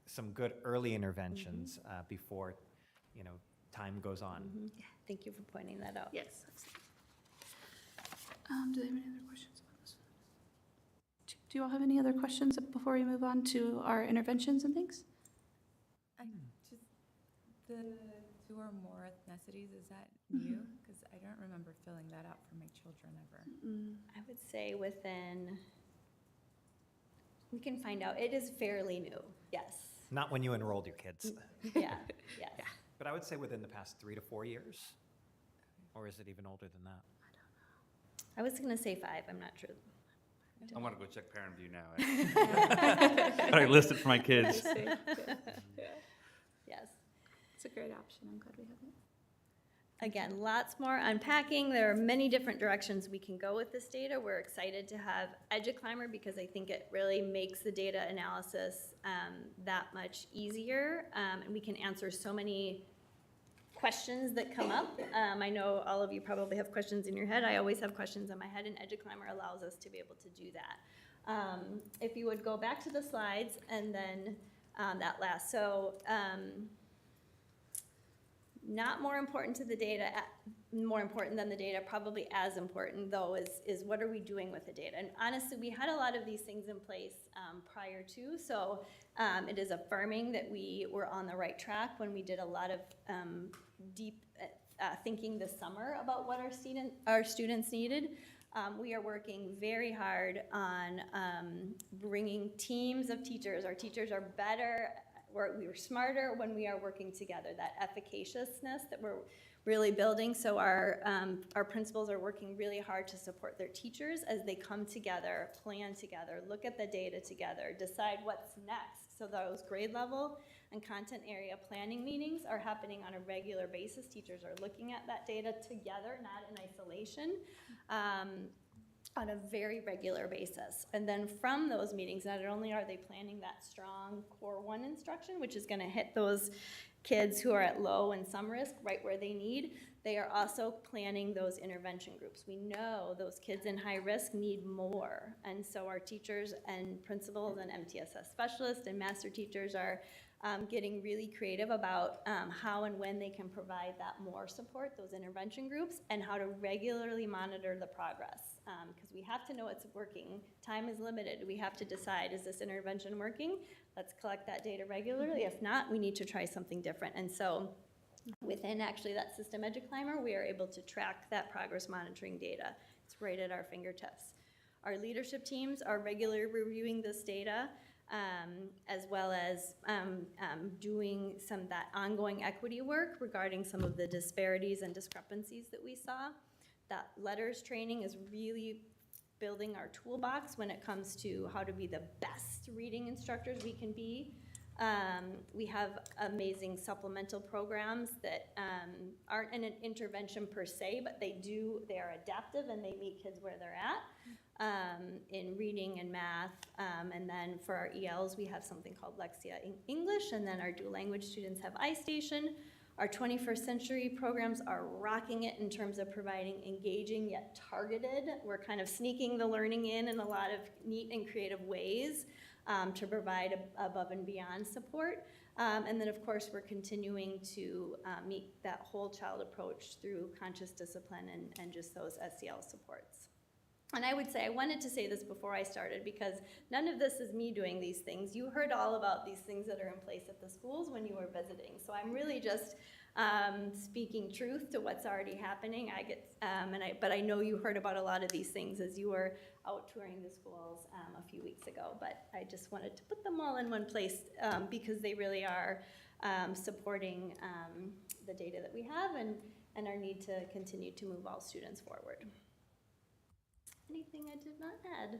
some good early interventions before time goes on. Thank you for pointing that out. Yes. Do they have any other questions about this? Do you all have any other questions before we move on to our interventions and things? The 2 or more ethnicities, is that new? Because I don't remember filling that out for my children ever. I would say we can find out. It is fairly new, yes. Not when you enrolled your kids. Yeah, yes. But I would say within the past 3 to 4 years. Or is it even older than that? I was gonna say 5, I'm not sure. I want to go check Parent View now. I list it for my kids. Yes. It's a great option. I'm glad we have it. Again, lots more unpacking. There are many different directions we can go with this data. We're excited to have EduClimber because I think it really makes the data analysis that much easier. And we can answer so many questions that come up. I know all of you probably have questions in your head. I always have questions in my head, and EduClimber allows us to be able to do that. If you would go back to the slides and then that last. So not more important to the data, more important than the data, probably as important though, is what are we doing with the data? And honestly, we had a lot of these things in place prior to, so it is affirming that we were on the right track when we did a lot of deep thinking this summer about what our students needed. We are working very hard on bringing teams of teachers. Our teachers are better. We were smarter when we are working together, that efficaciousness that we're really building. So our principals are working really hard to support their teachers as they come together, plan together, look at the data together, decide what's next. So those grade level and content area planning meetings are happening on a regular basis. Teachers are looking at that data together, not in isolation. On a very regular basis. And then from those meetings, not only are they planning that strong core one instruction, which is gonna hit those kids who are at low and some risk right where they need, they are also planning those intervention groups. We know those kids in high risk need more. And so our teachers and principals and MTSS specialists and master teachers are getting really creative about how and when they can provide that more support, those intervention groups, and how to regularly monitor the progress. Because we have to know it's working. Time is limited. We have to decide, is this intervention working? Let's collect that data regularly. If not, we need to try something different. And so within actually that system EduClimber, we are able to track that progress monitoring data. It's right at our fingertips. Our leadership teams are regularly reviewing this data, as well as doing some of that ongoing equity work regarding some of the disparities and discrepancies that we saw. That letters training is really building our toolbox when it comes to how to be the best reading instructors we can be. We have amazing supplemental programs that aren't an intervention per se, but they are adaptive and they meet kids where they're at in reading and math. And then for our ELs, we have something called Lexia in English, and then our dual language students have iStation. Our 21st century programs are rocking it in terms of providing engaging yet targeted. We're kind of sneaking the learning in a lot of neat and creative ways to provide above and beyond support. And then of course we're continuing to meet that whole child approach through conscious discipline and just those SEL supports. And I would say, I wanted to say this before I started because none of this is me doing these things. You heard all about these things that are in place at the schools when you were visiting. So I'm really just speaking truth to what's already happening. But I know you heard about a lot of these things as you were out touring the schools a few weeks ago. But I just wanted to put them all in one place because they really are supporting the data that we have and our need to continue to move all students forward. Anything I did not add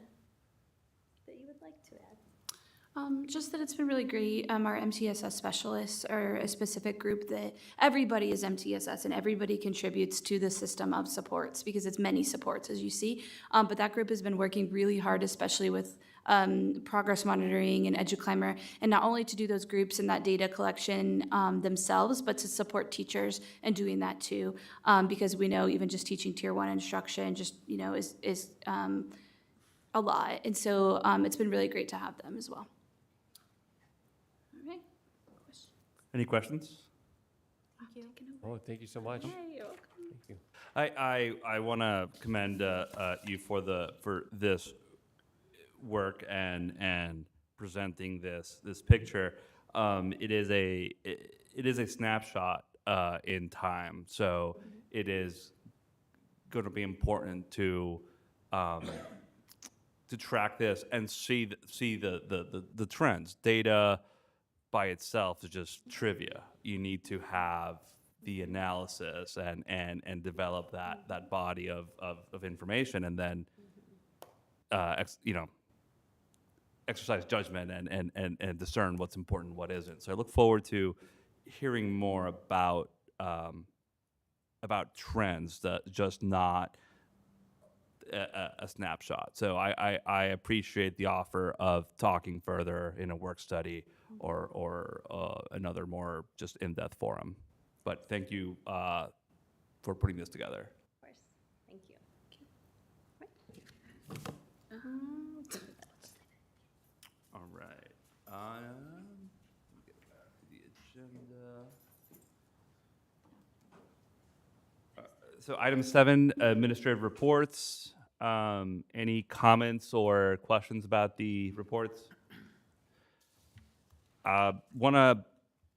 that you would like to add? Just that it's been really great. Our MTSS specialists are a specific group that everybody is MTSS and everybody contributes to the system of supports because it's many supports, as you see. But that group has been working really hard, especially with progress monitoring and EduClimber, and not only to do those groups and that data collection themselves, but to support teachers and doing that too, because we know even just teaching Tier 1 instruction just, is a lot. And so it's been really great to have them as well. All right. Any questions? Thank you. Oh, thank you so much. Yeah, you're welcome. Thank you. I want to commend you for this work and presenting this picture. It is a snapshot in time, so it is going to be important to track this and see the trends. Data by itself is just trivia. You need to have the analysis and develop that body of information, and then exercise judgment and discern what's important, what isn't. So I look forward to hearing more about about trends, that just not a snapshot. So I appreciate the offer of talking further in a work study or another more just in-depth forum. But thank you for putting this together. Of course. Thank you. All right. Get back to the agenda. So item 7, administrative reports. Any comments or questions about the reports? Want to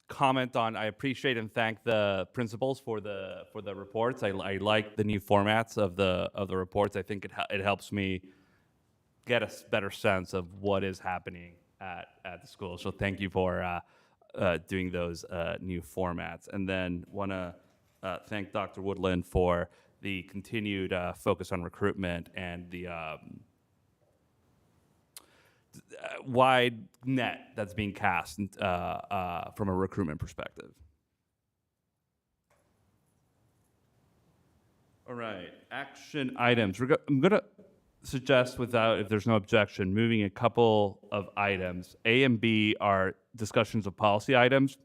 comment on, I appreciate and thank the principals for the reports. I like the new formats of the reports. I think it helps me get a better sense of what is happening at the school. So thank you for doing those new formats. And then want to thank Dr. Woodland for the continued focus on recruitment and the wide net that's being cast from a recruitment perspective. All right, action items. I'm going to suggest, if there's no objection, moving a couple of items. A and B are discussions of policy items,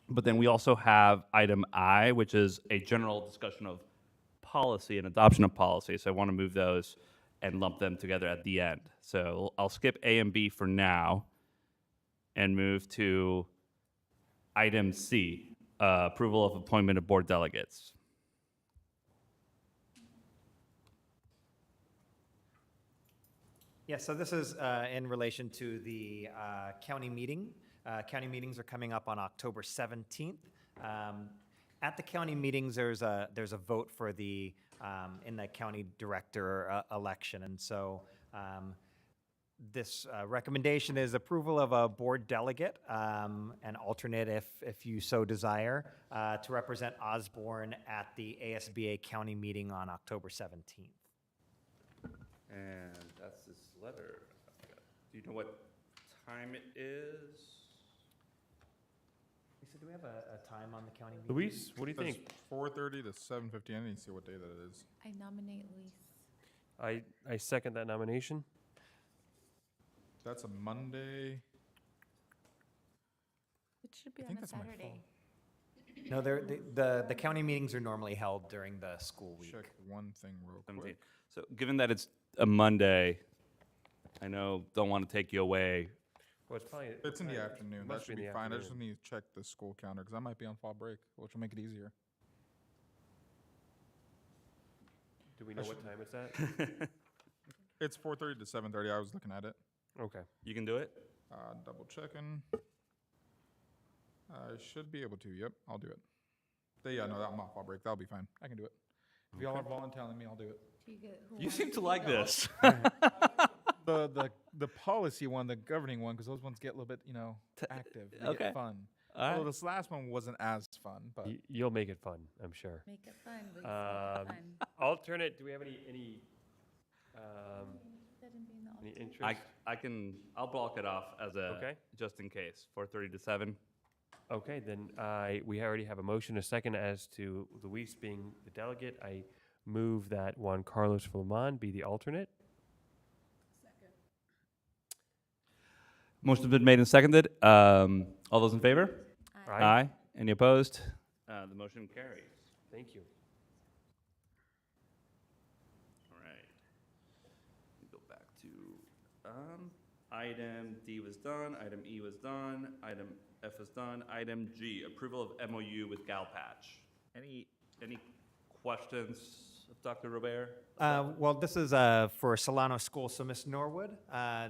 but then we also have item I, which is a general discussion of policy and adoption of policy. So I want to move those and lump them together at the end. So I'll skip A and B for now and move to item C, approval of appointment of board delegates. Yeah, so this is in relation to the county meeting. County meetings are coming up on October 17th. At the county meetings, there's a vote for the in the county director election, and so this recommendation is approval of a board delegate, an alternate if you so desire, to represent Osborne at the ASBA county meeting on October 17th. And that's this letter. Do you know what time it is? Lisa, do we have a time on the county meeting? Luis, what do you think? 4:30 to 7:50. I need to see what day that is. I nominate Luis. I second that nomination. That's a Monday. It should be I on think a that's my Saturday. No, the county meetings are normally held during the school week. Check one thing real 17th. quick. So given that it's a Monday, I know don't want to take you away. Well, it's probably. It's in the afternoon. That must should in be the fine. I just afternoon. need to check the school calendar because I might be on fall break, which will make it easier. Do we know what time it's at? It's 4:30 to 7:30. I was looking at it. Okay. You can do it? Double checking. I should be able to. Yep, I'll do it. Yeah, no, I'm off fall break. That'll be fine. I can do it. If y'all are volunteering me, I'll do it. Do you get who You wants seem to like this. The policy one, the governing one, because those ones get a little bit, active. They Okay. get fun. All right. Well, this last one wasn't as fun, but You'll make it fun, I'm sure. Make it fun, Luis. Make it fun. Alternate, do we have any interest? I'll block it off as a, Okay. just in case, 4:30 to 7. Okay, then we already have a motion, a second, as to Luis being the delegate. I move that Juan Carlos Flaman be the alternate. Motion's been made and seconded. All those in favor? Aye. Any opposed? The motion carries. Thank you. All right. We go back to item D was done, item E was done, item F was done, item G, approval of MOU with Galpatch. Any questions of Dr. Robert? Well, this is for Solano School. So, Ms. Norwood,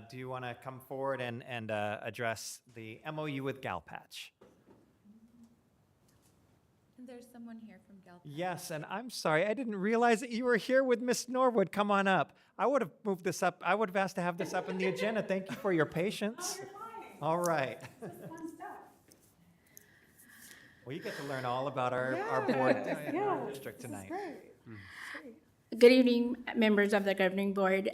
do you want to come forward and address the MOU with Galpatch? And there's someone here from Gallup. Yes, and I'm sorry, I didn't realize that you were here with Ms. Norwood. Come on up. I would have moved this up. I would have asked to have this up in the agenda. Thank you for your patience. All right. Well, you get to learn all about our board district tonight. Good evening, members of the governing board.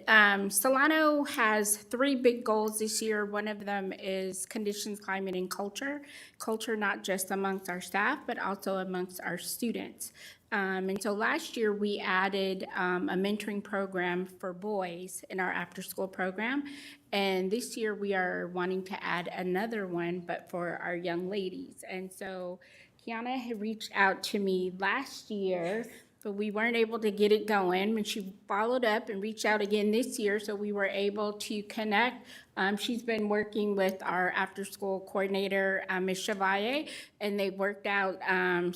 Solano has 3 big goals this year. One of them is conditions, climate, and culture. Culture not just amongst our staff, but also amongst our students. And so last year, we added a mentoring program for boys in our after-school program. And this year, we are wanting to add another one, but for our young ladies. And so Kiana had reached out to me last year, but we weren't able to get it going. And she followed up and reached out again this year, so we were able to connect. She's been working with our after-school coordinator, Ms. Chevalier, and they've worked out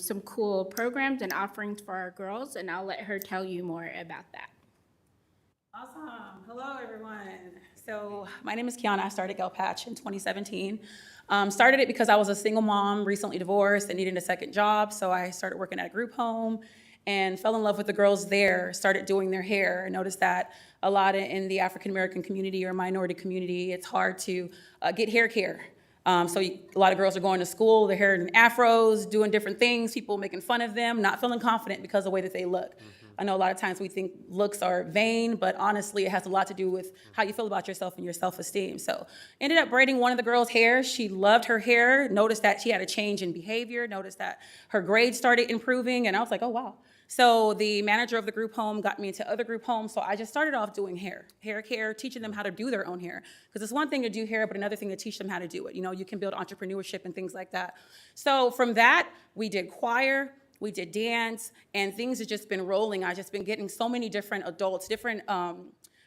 some cool programs and offerings for our girls, and I'll let her tell you more about that. Awesome. Hello, everyone. So my name is Kiana. I started Gel Patch in 2017. Started it because I was a single mom, recently divorced, and needed a second job. So I started working at a group home and fell in love with the girls there, started doing their hair. I noticed that a lot in the African-American community or minority community, it's hard to get hair care. A lot of girls are going to school, their hair in afros, doing different things, people making fun of them, not feeling confident because of the way that they look. I know a lot of times we think looks are vain, but honestly, it has a lot to do with how you feel about yourself and your self-esteem. So ended up braiding one of the girls' hair. She loved her hair, noticed that she had a change in behavior, noticed that her grades started improving, and I was like, oh, wow. So the manager of the group home got me into other group homes, so I just started off doing hair care, teaching them how to do their own hair. Because it's one thing to do hair, but another thing to teach them how to do it. You know, you can build entrepreneurship and things like that. So from that, we did choir, we did dance, and things have just been rolling. I've just been getting so many different adults, different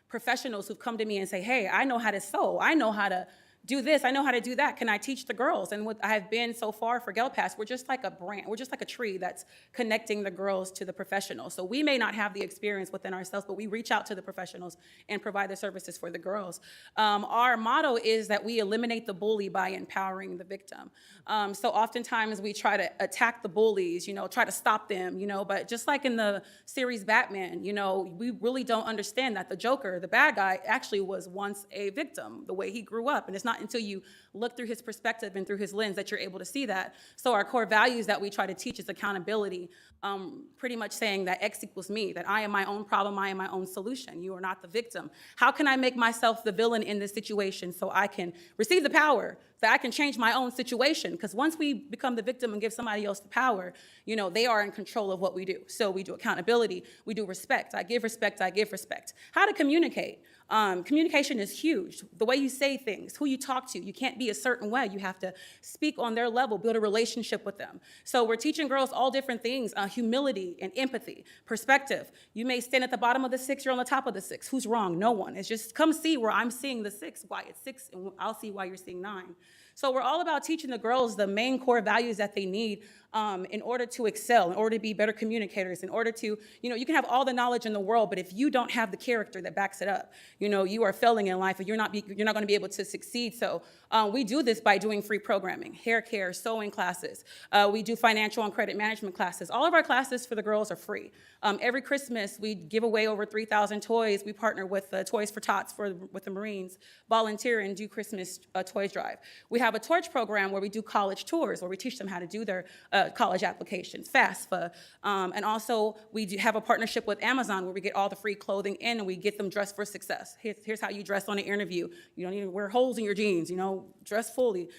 professionals who've come to me and say, hey, I know how to sew, I know how to do this, I know how to do that, can I teach the girls? And what I have been so far for Gel Pass, we're just like a brand, we're just like a tree that's connecting the girls to the professionals. So we may not have the experience within ourselves, but we reach out to the professionals and provide the services for the girls. Our motto is that we eliminate the bully by empowering the victim. So oftentimes we try to attack the bullies, you know, try to stop them, you know, but just like in the series Batman, you know, we really don't understand that the Joker, the bad guy, actually was once a victim, the way he grew up. And it's not until you look through his perspective and through his lens that you're able to see that. So our core values that we try to teach is accountability, pretty much saying that X equals me, that I am my own problem, I am my own solution. You are not the victim. How can I make myself the villain in this situation so I can receive the power, that I can change my own situation? Because once we become the victim and give somebody else the power, you know, they are in control of what we do. So we do accountability, we do respect. I give respect, I give respect. How to communicate. Communication is huge. The way you say things, who you talk to, you can't be a certain way. You have to speak on their level, build a relationship with them. So we're teaching girls all different things, humility and empathy, perspective. You may stand at the bottom of the six, you're on the top of the six. Who's wrong? No one. It's just come see where I'm seeing the six, why it's six, and I'll see why you're seeing nine. So we're all about teaching the girls the main core values that they need in order to excel, in order to be better communicators, in order to, you know, you can have all the knowledge in the world, but if you don't have the character that backs it up, you know, you are failing in life, and you're not going to be able to succeed. So we do this by doing free programming, hair care, sewing classes. We do financial and credit management classes. All of our classes for the girls are free. Every Christmas, we give away over 3,000 toys. We partner with Toys for Tots with the Marines, volunteer and do Christmas toys drive. We have a torch program where we do college tours, where we teach them how to do their college applications, FAFSA. And also, we have a partnership with Amazon where we get all the free clothing in and we get them dressed for success. Here's how you dress on an interview. You don't need to wear holes in your jeans, you know, dress fully.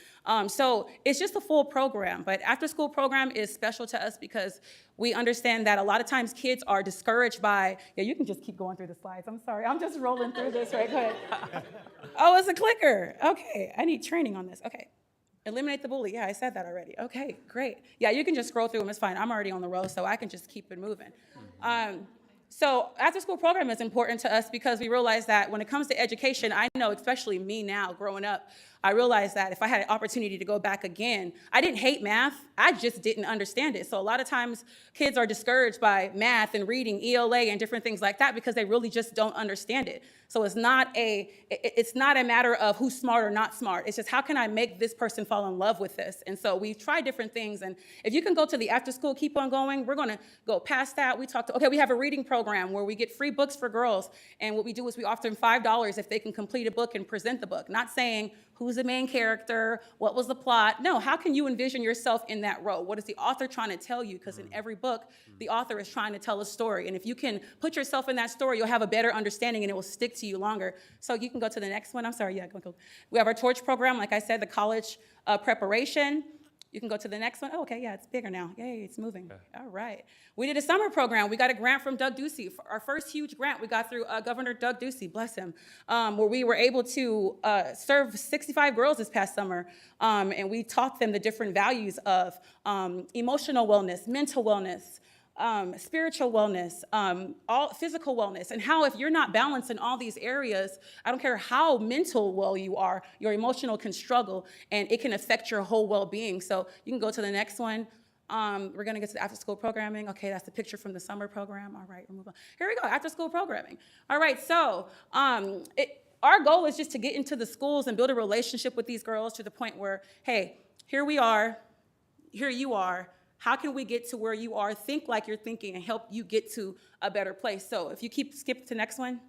So it's just a full program, but after school program is special to us because we understand that a lot of times kids are discouraged by, yeah, you can just keep going through the slides. I'm sorry, I'm just rolling through this, right? Go ahead. Oh, it's a clicker. Okay, I need training on this. Okay. Eliminate the bully. Yeah, I said that already. Okay, great. Yeah, you can just scroll through them. It's fine. I'm already on the row, so I can just keep it moving. So after school program is important to us because we realize that when it comes to education, I know, especially me now growing up, I realized that if I had an opportunity to go back again, I didn't hate math, I just didn't understand it. So a lot of times kids are discouraged by math and reading, ELA and different things like that because they really just don't understand it. So it's not a matter of who's smart or not smart. It's just how can I make this person fall in love with this? And so we've tried different things. And if you can go to the after school, keep on going, we're gonna go past that. We have a reading program where we get free books for girls. And what we do is we offer them $5 if they can complete a book and present the book. Not saying who's the main character, what was the plot? No, how can you envision yourself in that role? What is the author trying to tell you? Because in every book, the author is trying to tell a story. And if you can put yourself in that story, you'll have a better understanding and it will stick to you longer. So you can go to the next one. I'm sorry, yeah, go. We have our torch program, like I said, the college preparation. You can go to the next one. Oh, okay, yeah, it's bigger now. Yay, it's moving. All right. We did a summer program. We got a grant from Doug Ducey. Our first huge grant we got through Governor Doug Ducey, bless him, where we were able to serve 65 girls this past summer. And we taught them the different values of emotional wellness, mental wellness, spiritual wellness, all physical wellness, and how if you're not balanced in all these areas, I don't care how mental well you are, your emotional can struggle, and it can affect your whole well-being. So you can go to the next one. We're gonna get to the after-school programming. Okay, that's the picture from the summer program. All right, we'll move on. Here we go, after-school programming. All right, so our goal is just to get into the schools and build a relationship with these girls to the point where, hey, here we are, here you are. How can we get to where you are, think like you're thinking, and help you get to a better place? So if you skip to the next one.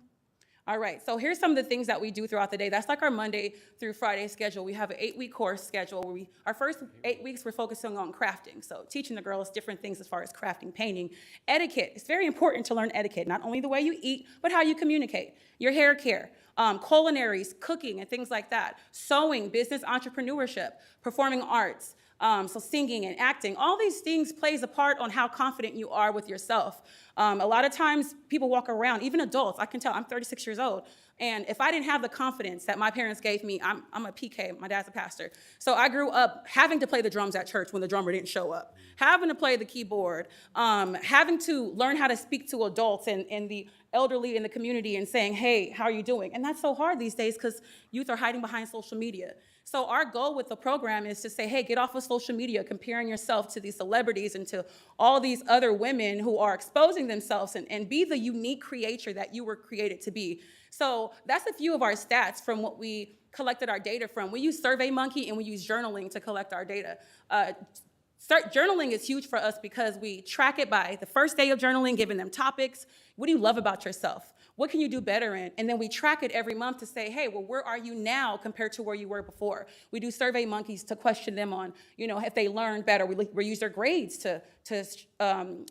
All right, so here's some of the things that we do throughout the day. That's like our Monday through Friday schedule. We have an 8-week course schedule where our first 8 weeks, we're focusing on crafting. So teaching the girls different things as far as crafting, painting. Etiquette, it's very important to learn etiquette, not only the way you eat, but how you communicate. Your hair care, culinaries, cooking, and things like that. Sewing, business entrepreneurship, performing arts. So singing and acting, all these things plays a part on how confident you are with yourself. A lot of times people walk around, even adults, I can tell, I'm 36 years old, and if I didn't have the confidence that my parents gave me, I'm a PK, my dad's a pastor, so I grew up having to play the drums at church when the drummer didn't show up, having to play the keyboard, having to learn how to speak to adults and the elderly in the community and saying, hey, how are you doing? And that's so hard these days because youth are hiding behind social media. So our goal with the program is to say, hey, get off of social media, comparing yourself to these celebrities and to all these other women who are exposing themselves and be the unique creator that you were created to be. So that's a few of our stats from what we collected our data from. We use SurveyMonkey and we use journaling to collect our data. Journaling is huge for us because we track it by the first day of journaling, giving them topics. What do you love about yourself? What can you do better in? And then we track it every month to say, hey, well, where are you now compared to where you were before? We do SurveyMonkeys to question them on, if they learned better. We use their grades to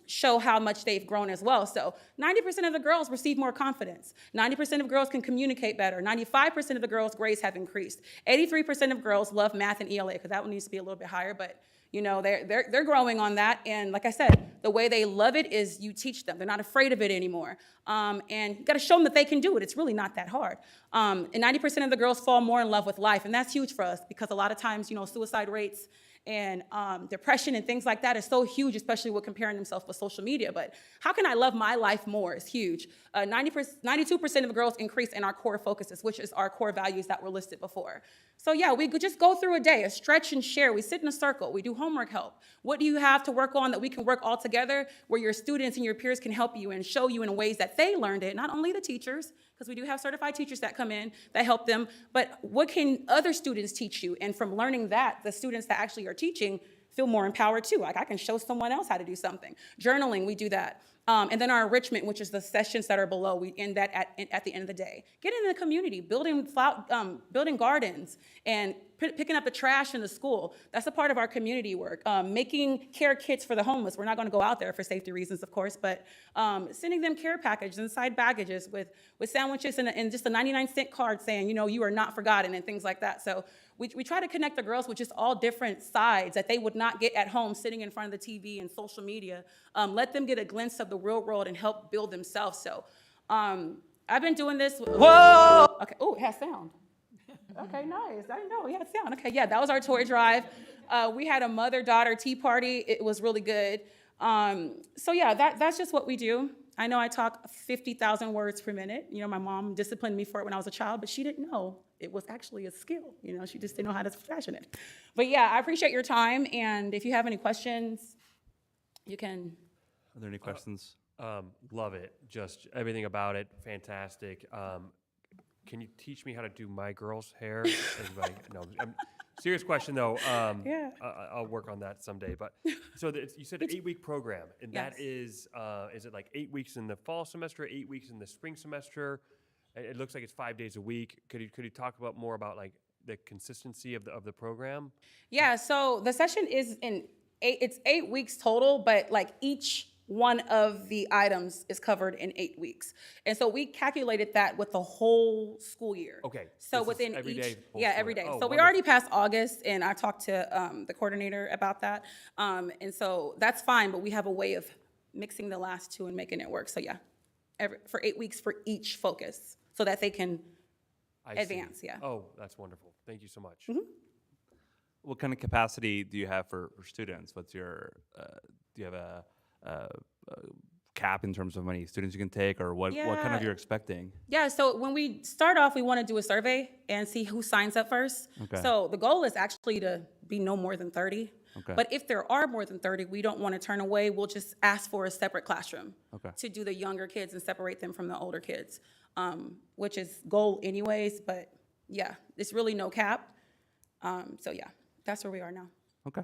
show how much they've grown as well. So 90% of the girls receive more confidence. 90% of girls can communicate better. 95% of the girls' grades have increased. 83% of girls love math and ELA, because that one needs to be a little bit higher, but they're growing on that. And like I said, the way they love it is you teach them. They're not afraid of it anymore. And you got to show them that they can do it. It's really not that hard. And 90% of the girls fall more in love with life. And that's huge for us because a lot of times, suicide rates and depression and things like that is so huge, especially with comparing themselves with social media. But how can I love my life more is huge. 92% of girls increase in our core focuses, which is our core values that were listed before. So yeah, we could just go through a day, a stretch and share. We sit in a circle. We do homework help. What do you have to work on that we can work all together where your students and your peers can help you and show you in ways that they learned it, not only the teachers, because we do have certified teachers that come in that help them, but what can other students teach you? And from learning that, the students that actually are teaching feel more empowered too. Like I can show someone else how to do something. Journaling, we do that. And then our enrichment, which is the sessions that are below, we end that at the end of the day. Getting in the community, building gardens, and picking up the trash in the school. That's a part of our community work. Making care kits for the homeless. We're not going to go out there for safety reasons, of course, but sending them care packages and side baggages with sandwiches and just a 99-cent card saying, you are not forgotten and things like that. So we try to connect the girls with just all different sides that they would not get at home sitting in front of the TV and social media. Let them get a glimpse of the real world and help build themselves. So I've been doing this. Whoa! Okay, oh, it has sound. Okay, nice. I didn't know we had sound. Okay, yeah, that was our toy drive. We had a mother-daughter tea party. It was really good. So yeah, that's just what we do. I know I talk 50,000 words per minute. My mom disciplined me for it when I was a child, but she didn't know it was actually a skill. She just didn't know how to fashion it. But yeah, I appreciate your time. And if you have any questions, you can. Are there any questions? Love it. Just everything about it, fantastic. Can you teach me how to do my girl's hair? No, serious question though. Yeah. I'll work on that someday. But so you said an 8-week program, and Yes. that is it like 8 weeks in the fall semester, 8 weeks in the spring semester? It looks like it's 5 days a week. Could you talk more about like the consistency of the program? Yeah. So the session is it's 8 weeks total, but like each one of the items is covered in 8 weeks. And so we calculated that with the whole school year. Okay, So this is within every each, day, full yeah, school every year. day. Oh, So we wonderful. already passed August, and I talked to the coordinator about that. And so that's fine, but we have a way of mixing the last two and making it work. So yeah, for 8 weeks for each focus, so that they can I see. advance, yeah. Oh, that's wonderful. Thank you so much. What kind of capacity do you have for students? What's your, do you have a cap in terms of how many students you can take, or what kind of Yeah. you're expecting? Yeah, so when we start off, we want to do a survey and see who signs up first. Okay. So the goal is actually to be no more than 30. Okay. But if there are more than 30, we don't want to turn away. We'll just ask for a separate classroom Okay. to do the younger kids and separate them from the older kids, which is goal anyways. But yeah, it's really no cap. So yeah, that's where we are now. Okay.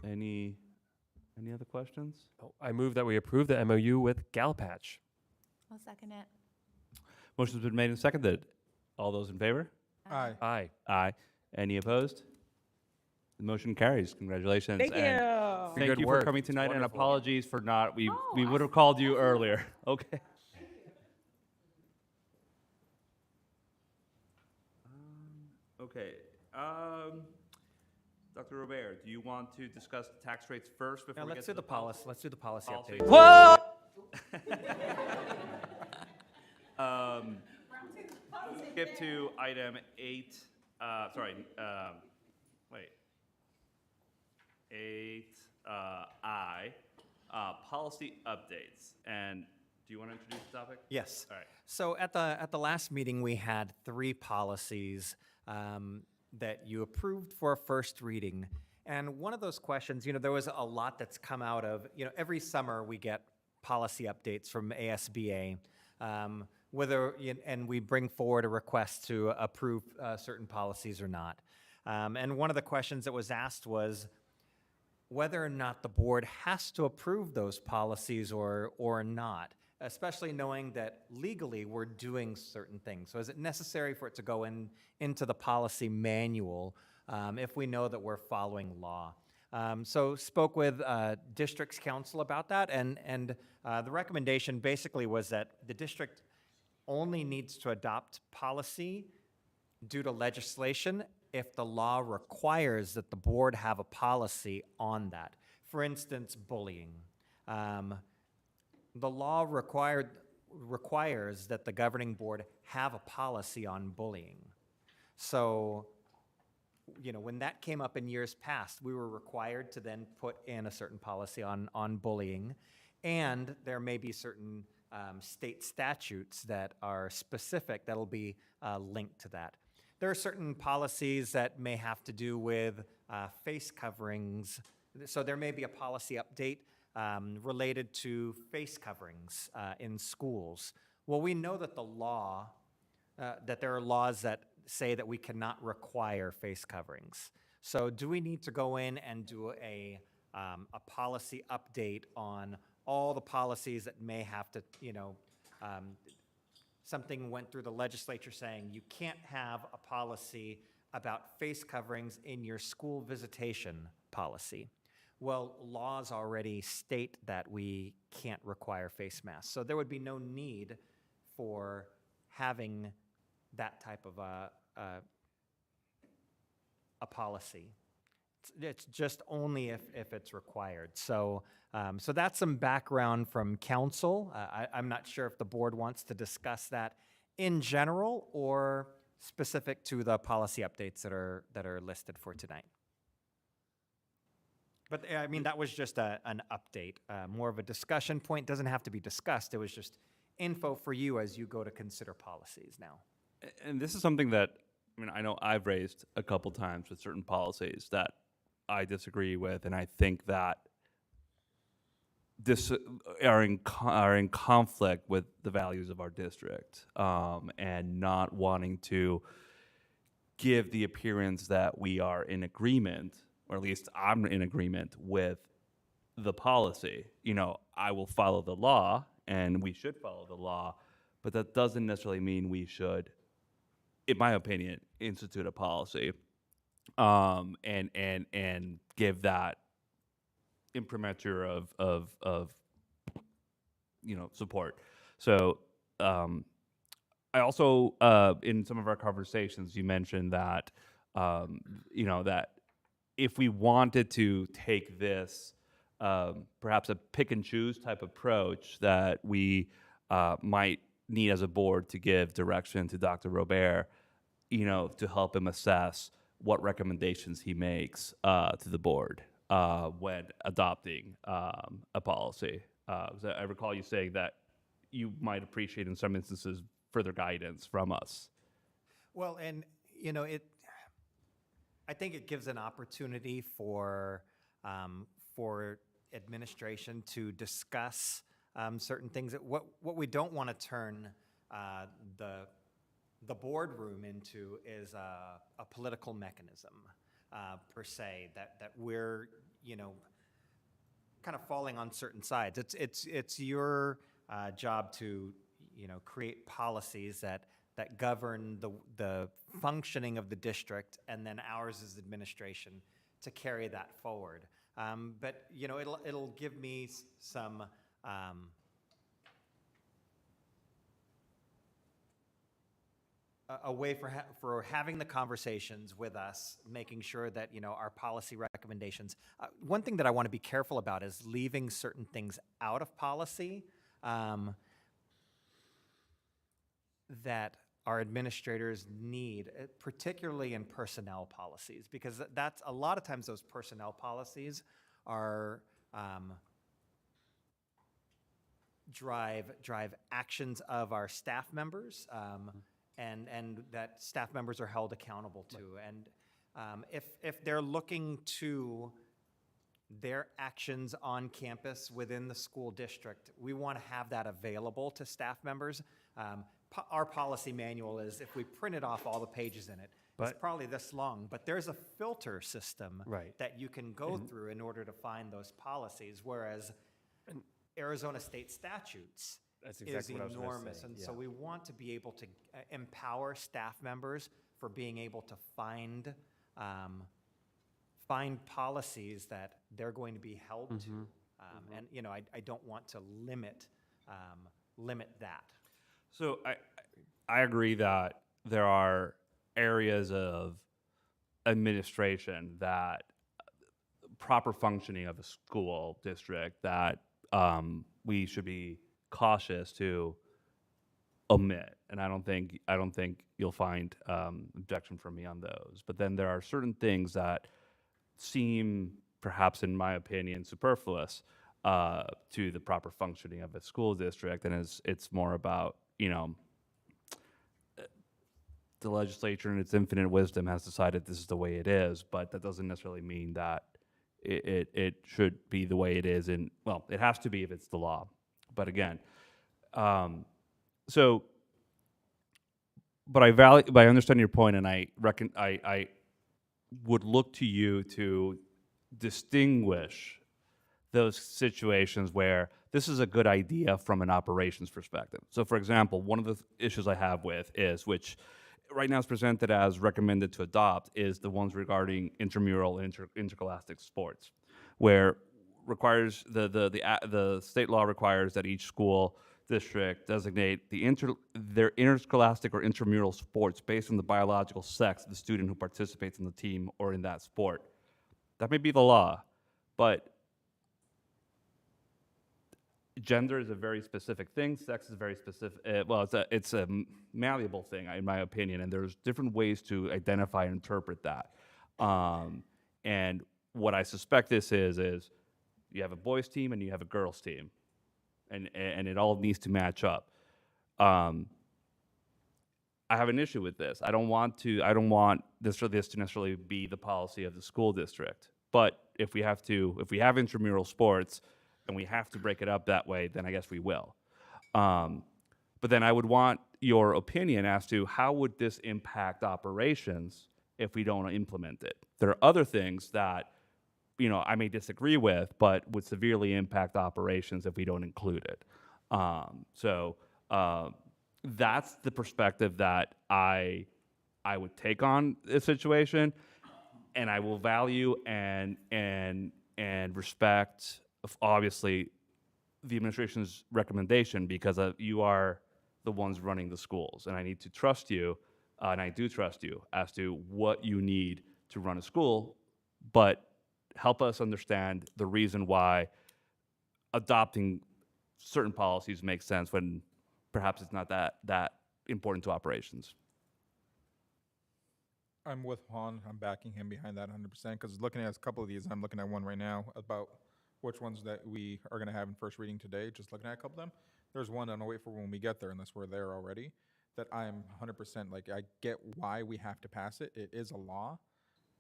Any other questions? Oh, I move that we approve the MOU with Galpatch. I'll second it. Motion's been made and seconded. All those in favor? Aye. Aye. Aye. Any opposed? The motion carries. Congratulations. Thank and you. Thank Good you work. for coming It's tonight, and wonderful. apologies for not, we would have called you earlier. Okay. Okay. Dr. Robert, do you want to discuss the tax rates first before Now, we let's get do to the policy. Let's do the policy Policy. update. Whoa! Skip to item 8, wait. 8I, policy updates. And do you want to introduce the topic? Yes. All right. So at the last meeting, we had 3 policies that you approved for a first reading. And one of those questions, there was a lot that's come out of, every summer we get policy updates from ASBA, and we bring forward a request to approve certain policies or not. And one of the questions that was asked was whether or not the board has to approve those policies or not, especially knowing that legally we're doing certain things. So is it necessary for it to go into the policy manual if we know that we're following law? So spoke with district's council about that, and the recommendation basically was that the district only needs to adopt policy due to legislation if the law requires that the board have a policy on that. For instance, bullying. The law requires that the governing board have a policy on bullying. So, when that came up in years past, we were required to then put in a certain policy on bullying, and there may be certain state statutes that are specific that'll be linked to that. There are certain policies that may have to do with face coverings. So there may be a policy update related to face coverings in schools. Well, we know that that there are laws that say that we cannot require face coverings. So do we need to go in and do a policy update on all the policies that may have to, something went through the legislature saying you can't have a policy about face coverings in your school visitation policy. Well, laws already state that we can't require face masks. So there would be no need for having that type of a policy. It's just only if it's required. So that's some background from council. I'm not sure if the board wants to discuss that in general or specific to the policy updates that are listed for tonight. But I mean, that was just an update, more of a discussion point. Doesn't have to be discussed. It was just info for you as you go to consider policies now. And this is something that, I know I've raised a couple times with certain policies that I disagree with, and I think that this are in conflict with the values of our district, and not wanting to give the appearance that we are in agreement, or at least I'm in agreement with the policy. I will follow the law, and we should follow the law, but that doesn't necessarily mean we should, in my opinion, institute a policy, and give that imprimatur of support. So I also, in some of our conversations, you mentioned that that if we wanted to take this perhaps a pick and choose type approach, that we might need as a board to give direction to Dr. Robert, to help him assess what recommendations he makes to the board when adopting a policy. So I recall you saying that you might appreciate in some instances further guidance from us. Well, and I think it gives an opportunity for administration to discuss certain things. What we don't want to turn the boardroom into is a political mechanism per se, that we're kind of falling on certain sides. It's your job to create policies that govern the functioning of the district, and then ours is administration to carry that forward. But it'll give me some a way for having the conversations with us, making sure that our policy recommendations. One thing that I want to be careful about is leaving certain things out of policy that our administrators need, particularly in personnel policies, because that's a lot of times those personnel policies are drive actions of our staff members. And that staff members are held accountable to. And if they're looking to their actions on campus within the school district, we want to have that available to staff members. Our policy manual is, if we printed off all the pages in it, it's probably this long, but there's a filter system that you can go through in order to find those policies, whereas Arizona state statutes is enormous. And so we want to be able to empower staff members for being able to find policies that they're going to be held to. And I don't want to limit that. So I agree that there are areas of administration that proper functioning of a school district that we should be cautious to omit, and I don't think you'll find objection from me on those. But then there are certain things that seem, perhaps in my opinion, superfluous to the proper functioning of a school district, and it's more about the legislature in its infinite wisdom has decided this is the way it is, but that doesn't necessarily mean that it should be the way it is. And well, it has to be if it's the law. But again, but I understand your point, and I would look to you to distinguish those situations where this is a good idea from an operations perspective. So, for example, one of the issues I have with is, which right now is presented as recommended to adopt, is the ones regarding intramural and interscholastic sports, where requires the state law requires that each school district designate their interscholastic or intramural sports based on the biological sex of the student who participates in the team or in that sport. That may be the law, but gender is a very specific thing. Sex is very specific. It's a malleable thing, in my opinion, and there's different ways to identify and interpret that. And what I suspect this is you have a boys' team and you have a girls' team, and it all needs to match up. I have an issue with this. I don't want this to necessarily be the policy of the school district. But if we have intramural sports and we have to break it up that way, then I guess we will. But then I would want your opinion as to how would this impact operations if we don't implement it. There are other things that I may disagree with, but would severely impact operations if we don't include it. So that's the perspective that I would take on this situation, and I will value and and respect, obviously, the administration's recommendation because you are the ones running the schools. And I need to trust you, and I do trust you, as to what you need to run a school, but help us understand the reason why adopting certain policies makes sense when perhaps it's not that important to operations. I'm with Juan. I'm backing him behind that 100%. Because looking at a couple of these, I'm looking at one right now about which ones that we are going to have in first reading today. Just looking at a couple of them, there's one, and I'll wait for when we get there, unless we're there already, that I'm 100% like, I get why we have to pass it. It is a law,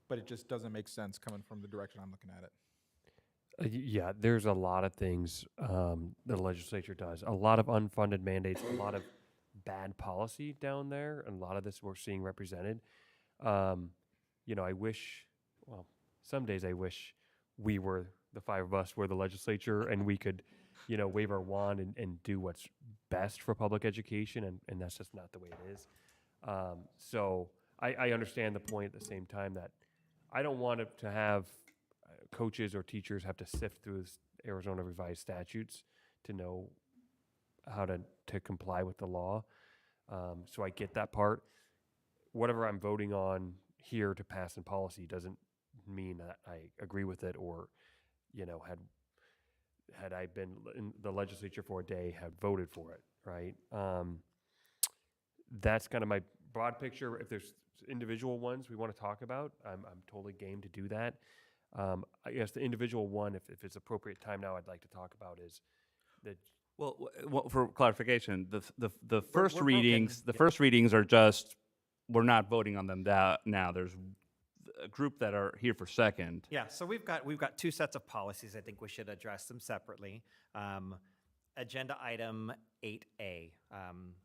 but it just doesn't make sense coming from the direction I'm looking at it. Yeah, there's a lot of things the legislature does. A lot of unfunded mandates, a lot of bad policy down there, and a lot of this we're seeing represented. I wish, well, some days I wish we were, the five of us were the legislature and we could, wave our wand and do what's best for public education, and that's just not the way it is. So I understand the point at the same time that I don't want it to have coaches or teachers have to sift through Arizona revised statutes to know how to comply with the law. So I get that part. Whatever I'm voting on here to pass in policy doesn't mean that I agree with it, or, had I been in the legislature for a day, had voted for it, right? That's kind of my broad picture. If there's individual ones we want to talk about, I'm totally game to do that. I guess the individual one, if it's appropriate time now, I'd like to talk about is the. Well, for clarification, the first we're readings, broken. the first readings are just, we're not voting on them now. There's a group that are here for second. Yeah, so we've got two sets of policies. I think we should address them separately. Agenda item 8A.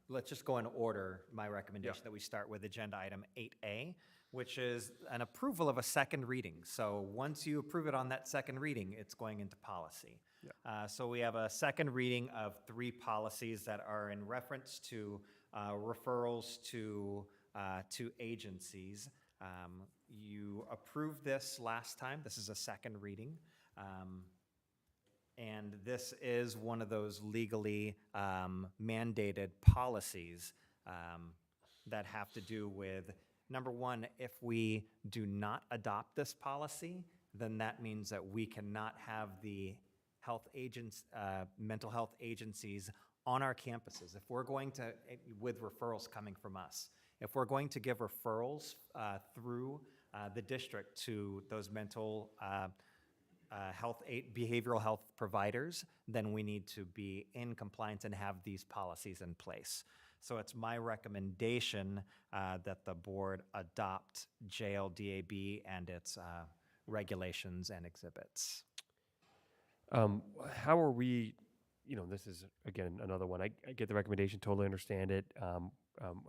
Let's just go in order. My recommendation that we start with agenda item 8A, which is an approval of a second reading. So once you approve it on that second reading, it's going into policy. So we have a second reading of 3 policies that are in reference to referrals to agencies. You approved this last time. This is a second reading. And this is one of those legally mandated policies that have to do with, number one, if we do not adopt this policy, then that means that we cannot have the mental health agencies on our campuses. If we're going to, with referrals coming from us, if we're going to give referrals through the district to those mental behavioral health providers, then we need to be in compliance and have these policies in place. So it's my recommendation that the board adopt JLDAB and its regulations and exhibits. How are we, this is, again, another one. I get the recommendation, totally understand it. I'm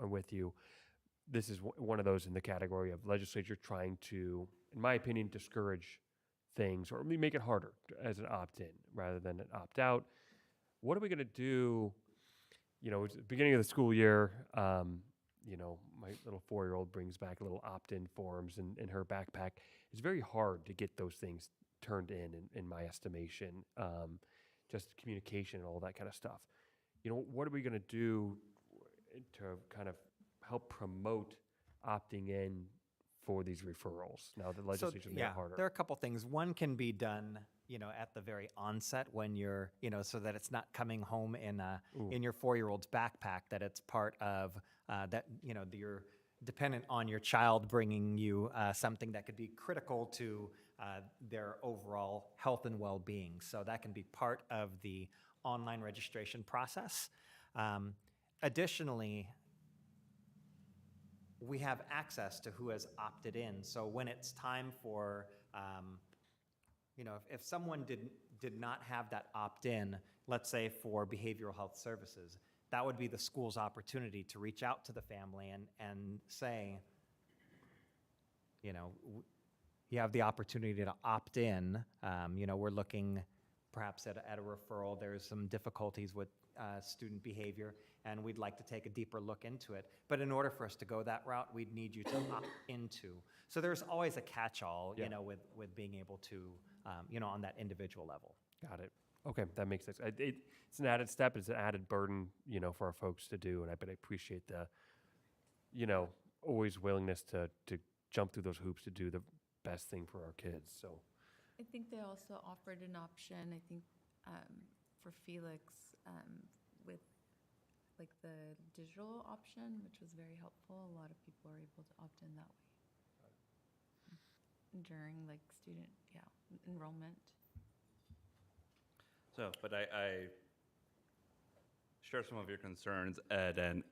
with you. This is one of those in the category of legislature trying to, in my opinion, discourage things or make it harder as an opt-in rather than an opt-out. What are we going to do? It's the beginning of the school year. My little 4-year-old brings back little opt-in forms in her backpack. It's very hard to get those things turned in my estimation. Just communication and all that kind of stuff. What are we going to do to kind of help promote opting in for these referrals now that legislature made it harder? There are a couple things. One can be done, at the very onset when you're, so that it's not coming home in your 4-year-old's backpack, that it's part of that, you're dependent on your child bringing you something that could be critical to their overall health and well-being. So that can be part of the online registration process. Additionally, we have access to who has opted in. So when it's time for, if someone did not have that opt-in, let's say for behavioral health services, that would be the school's opportunity to reach out to the family and say, you have the opportunity to opt in. We're looking perhaps at a referral. There's some difficulties with student behavior, and we'd like to take a deeper look into it. But in order for us to go that route, we'd need you to opt into. So there's always a catch-all, Yeah. you know, with being able to, you know, on that individual level. Got it. Okay, that makes sense. It's an added step, it's an added burden, you know, for our folks to do, and I appreciate the, you know, always willingness to jump through those hoops to do the best thing for our kids, so. I think they also offered an option, I think, for Felix, with like the digital option, which was very helpful. A lot of people are able to opt in that way during like student, enrollment. So, but I share some of your concerns, Ed, and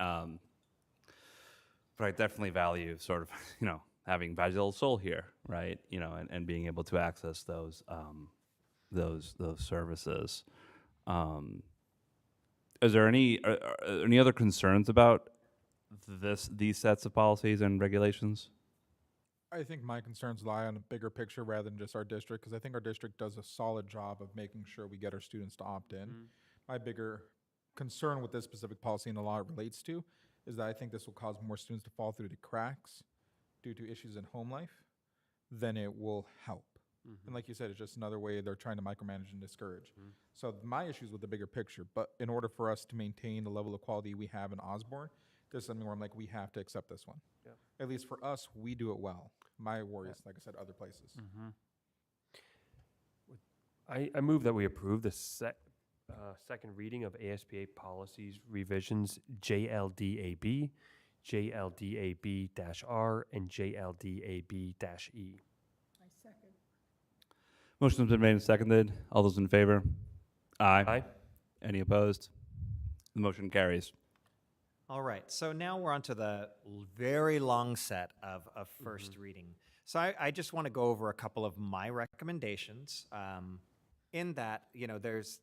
but I definitely value sort of, you know, having Bagel Soul here, right? You know, and being able to access those services. Is there any any other concerns about these sets of policies and regulations? I think my concerns lie on a bigger picture rather than just our district, because I think our district does a solid job of making sure we get our students to opt in. My bigger concern with this specific policy, and a lot it relates to, is that I think this will cause more students to fall through the cracks due to issues in home life than it will help. And like you said, it's just another way they're trying to micromanage and discourage. So my issues with the bigger picture, but in order for us to maintain the level of quality we have in Osborne, there's something where I'm like, we have to accept this one. Yeah. At least for us, we do it well. My worry is, like I said, other places. I move that we approve the second reading of ASBA policies revisions JLDAB, JLDAB-R, and JLDAB-E. Motion's been made and seconded. All those in favor? Aye. Aye. Any opposed? The motion carries. All right, so now we're on to the very long set of first reading. So I just want to go over a couple of my recommendations. In that, you know, this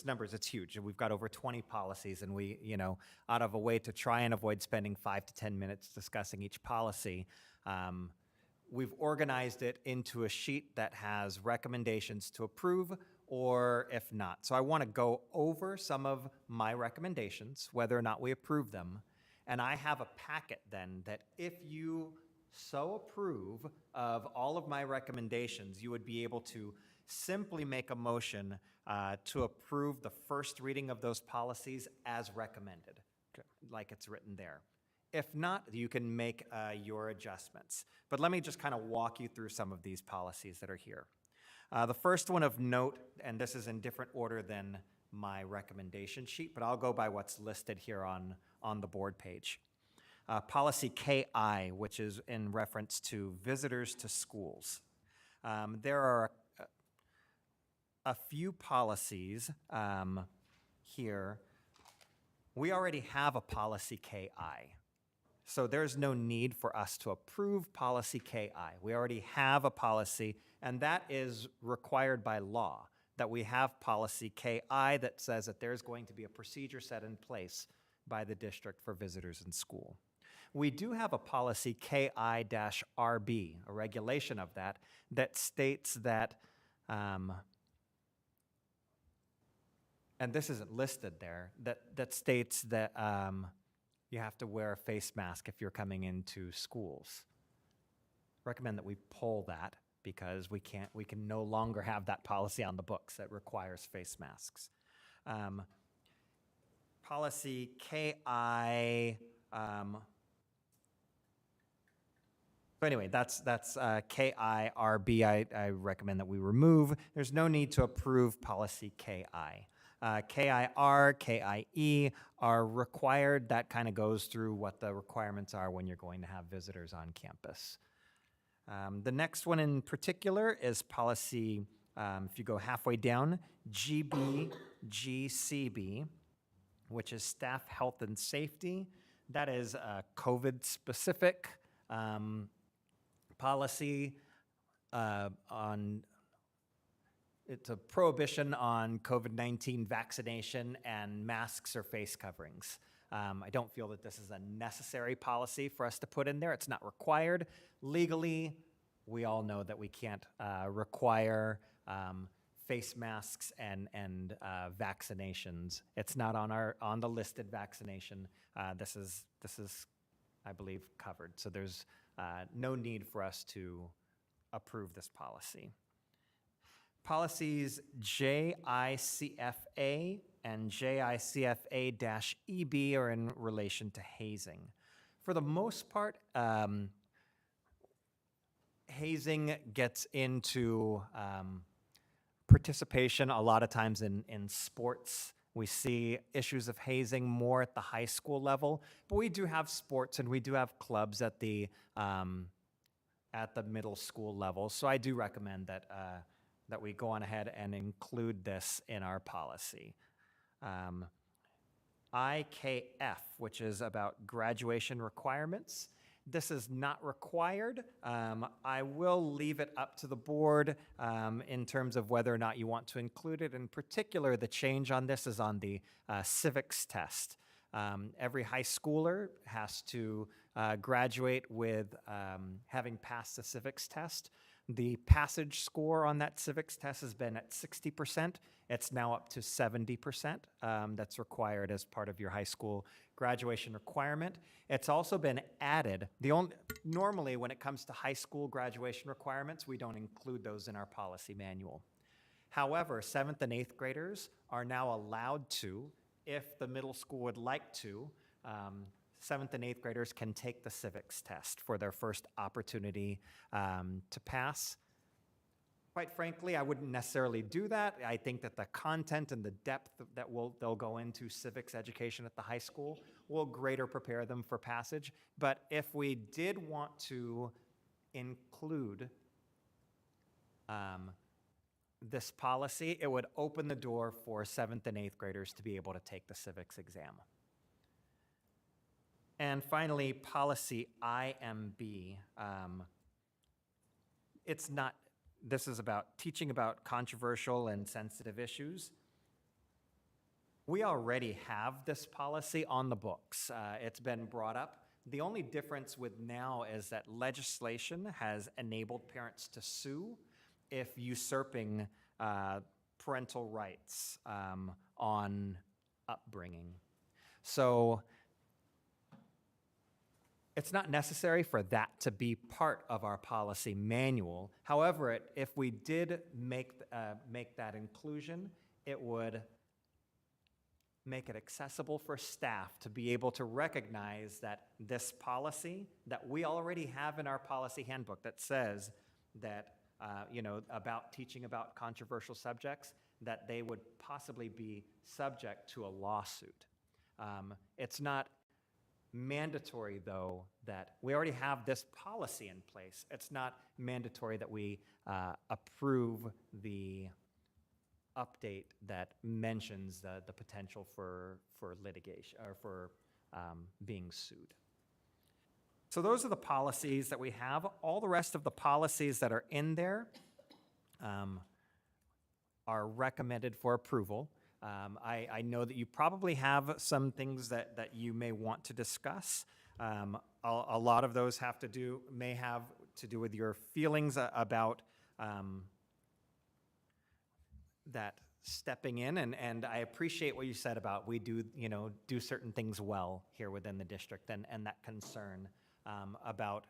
numbers, it's huge. We've got over 20 policies, and we, you know, out of a way to try and avoid spending 5 to 10 minutes discussing each policy, we've organized it into a sheet that has recommendations to approve or if not. So I want to go over some of my recommendations, whether or not we approve them. And I have a packet then that if you so approve of all of my recommendations, you would be able to simply make a motion to approve the first reading of those policies as recommended, like it's written there. If not, you can make your adjustments. But let me just kind of walk you through some of these policies that are here. The first one of note, and this is in different order than my recommendation sheet, but I'll go by what's listed here on the board page. Policy KI, which is in reference to visitors to schools. There are a few policies here. We already have a policy KI. So there's no need for us to approve policy KI. We already have a policy, and that is required by law, that we have policy KI that says that there's going to be a procedure set in place by the district for visitors in school. We do have a policy KI-RB, a regulation of that states that, and this isn't listed there, that states that you have to wear a face mask if you're coming into schools. Recommend that we pull that because we can no longer have that policy on the books that requires face masks. Policy KI, so anyway, that's KI-RB. I recommend that we remove. There's no need to approve policy KI. KIR, KIE are required. That kind of goes through what the requirements are when you're going to have visitors on campus. The next one in particular is policy, if you go halfway down, GBGCB, which is staff health and safety. That is a COVID-specific policy it's a prohibition on COVID-19 vaccination and masks or face coverings. I don't feel that this is a necessary policy for us to put in there. It's not required. Legally, we all know that we can't require face masks and vaccinations. It's not on the listed vaccination. This is, I believe, covered. So there's no need for us to approve this policy. Policies JICFA and JICFA-EB are in relation to hazing. For the most part, hazing gets into participation a lot of times in sports. We see issues of hazing more at the high school level, but we do have sports and we do have clubs at the middle school level. So I do recommend that that we go on ahead and include this in our policy. IKF, which is about graduation requirements. This is not required. I will leave it up to the board in terms of whether or not you want to include it. In particular, the change on this is on the civics test. Every high schooler has to graduate with having passed the civics test. The passage score on that civics test has been at 60%. It's now up to 70%. That's required as part of your high school graduation requirement. It's also been added. Normally, when it comes to high school graduation requirements, we don't include those in our policy manual. However, 7th and 8th graders are now allowed to, if the middle school would like to, 7th and 8th graders can take the civics test for their first opportunity to pass. Quite frankly, I wouldn't necessarily do that. I think that the content and the depth that they'll go into civics education at the high school will greater prepare them for passage. But if we did want to include this policy, it would open the door for 7th and 8th graders to be able to take the civics exam. And finally, policy IMB. This is about teaching about controversial and sensitive issues. We already have this policy on the books. It's been brought up. The only difference with now is that legislation has enabled parents to sue if usurping parental rights on upbringing. So it's not necessary for that to be part of our policy manual. However, if we did make that inclusion, it would make it accessible for staff to be able to recognize that this policy that we already have in our policy handbook that says that, about teaching about controversial subjects, that they would possibly be subject to a lawsuit. It's not mandatory, though, that we already have this policy in place. It's not mandatory that we approve the update that mentions the potential for litigation or for being sued. So those are the policies that we have. All the rest of the policies that are in there are recommended for approval. I know that you probably have some things that you may want to discuss. A lot of those may have to do with your feelings about that stepping in, and I appreciate what you said about we do certain things well here within the district, and that concern about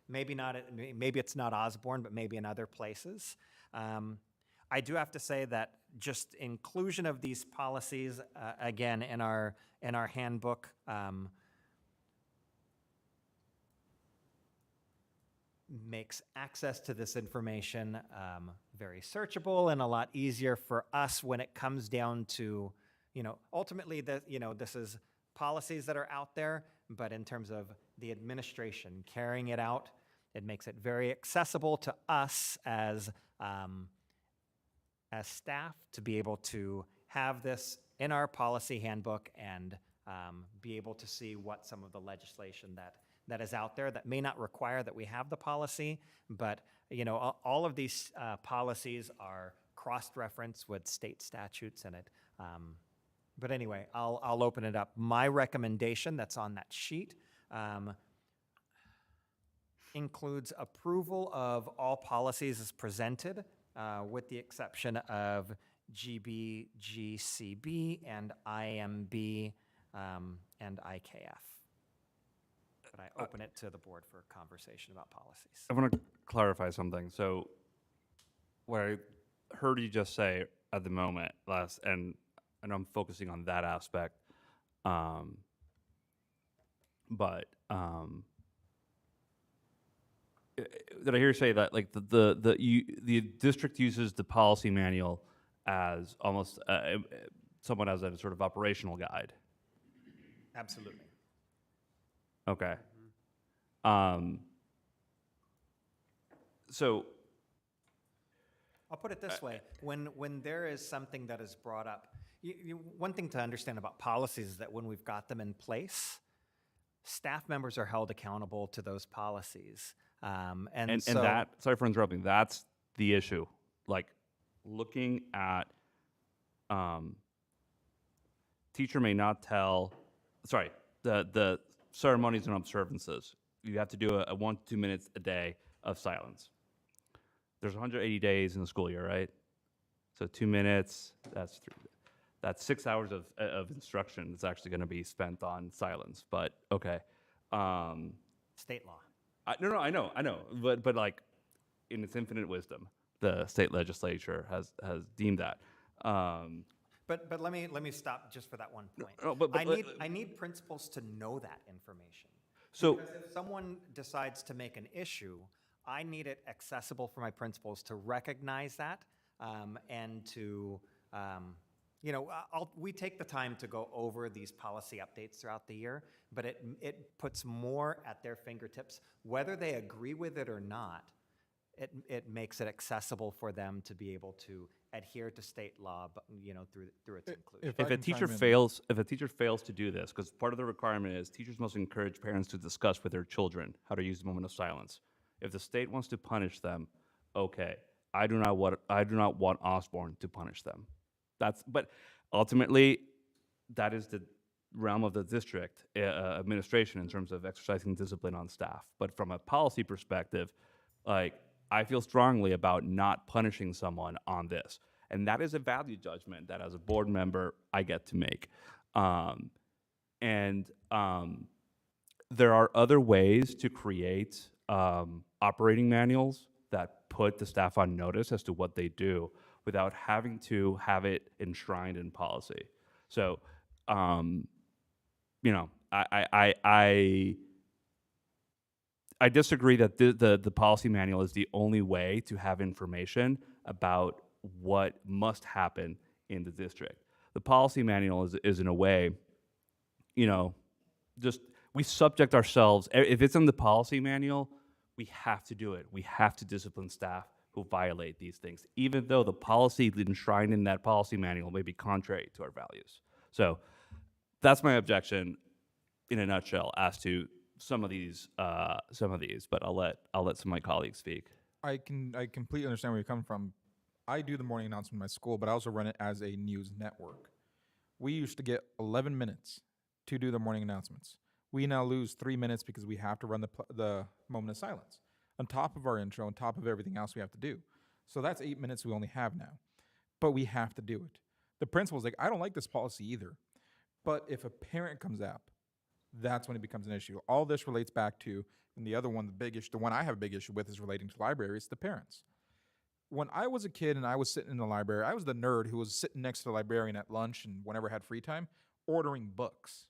maybe it's not Osborne, but maybe in other places. I do have to say that just inclusion of these policies again in our handbook makes access to this information very searchable and a lot easier for us when it comes down to, ultimately this is policies that are out there, but in terms of the administration carrying it out, it makes it very accessible to us as staff to be able to have this in our policy handbook and be able to see what some of the legislation that is out there that may not require that we have the policy, but all of these policies are cross-referenced with state statutes in it. But anyway, I'll open it up. My recommendation that's on that sheet includes approval of all policies as presented with the exception of GB, GCB, and IMB, and IKF. But I open it to the board for conversation about policies. I want to clarify something. So, what I heard you just say at the moment, and I'm focusing on that aspect, but did I hear you say that like the district uses the policy manual as almost someone as a sort of operational guide? Absolutely. Okay. So I'll put it this way, when there is something that is brought up, one thing to understand about policies is that when we've got them in place, staff members are held accountable to those policies. And so, that, sorry for interrupting, that's the issue. Like looking at, teacher may not tell, sorry, the ceremonies and observances. You have to do a 1 to 2 minutes a day of silence. There's 180 days in the school year, right? So 2 minutes, that's 6 hours of instruction that's actually going to be spent on silence. But okay. state law. No, I know. But like, in its infinite wisdom, the state legislature has deemed that. But let me stop just for that one point. No, but I need principals to know that information. So Because if someone decides to make an issue, I need it accessible for my principals to recognize that and to, we take the time to go over these policy updates throughout the year, but it puts more at their fingertips. Whether they agree with it or not, it makes it accessible for them to be able to adhere to state law, but through its inclusion. if a teacher fails to do this, because part of the requirement is teachers must encourage parents to discuss with their children how to use the moment of silence. If the state wants to punish them, okay. I do not want Osborne to punish them. But ultimately, that is the realm of the district administration in terms of exercising discipline on staff. But from a policy perspective, like, I feel strongly about not punishing someone on this. And that is a value judgment that as a board member, I get to make. There are other ways to create operating manuals that put the staff on notice as to what they do without having to have it enshrined in policy. So, I disagree that the policy manual is the only way to have information about what must happen in the district. The policy manual is in a way, just we subject ourselves. If it's in the policy manual, we have to do it. We have to discipline staff who violate these things, even though the policy enshrined in that policy manual may be contrary to our values. So that's my objection in a nutshell as to some of these, but I'll let some of my colleagues speak. I completely understand where you're coming from. I do the morning announcement in my school, but I also run it as a news network. We used to get 11 minutes to do the morning announcements. We now lose 3 minutes because we have to run the moment of silence on top of our intro, on top of everything else we have to do. So that's 8 minutes we only have now, but we have to do it. The principal's like, I don't like this policy either. But if a parent comes up, that's when it becomes an issue. All this relates back to, and the other one, the one I have a big issue with is relating to libraries, the parents. When I was a kid and I was sitting in the library, I was the nerd who was sitting next to the librarian at lunch and whenever I had free time, ordering books.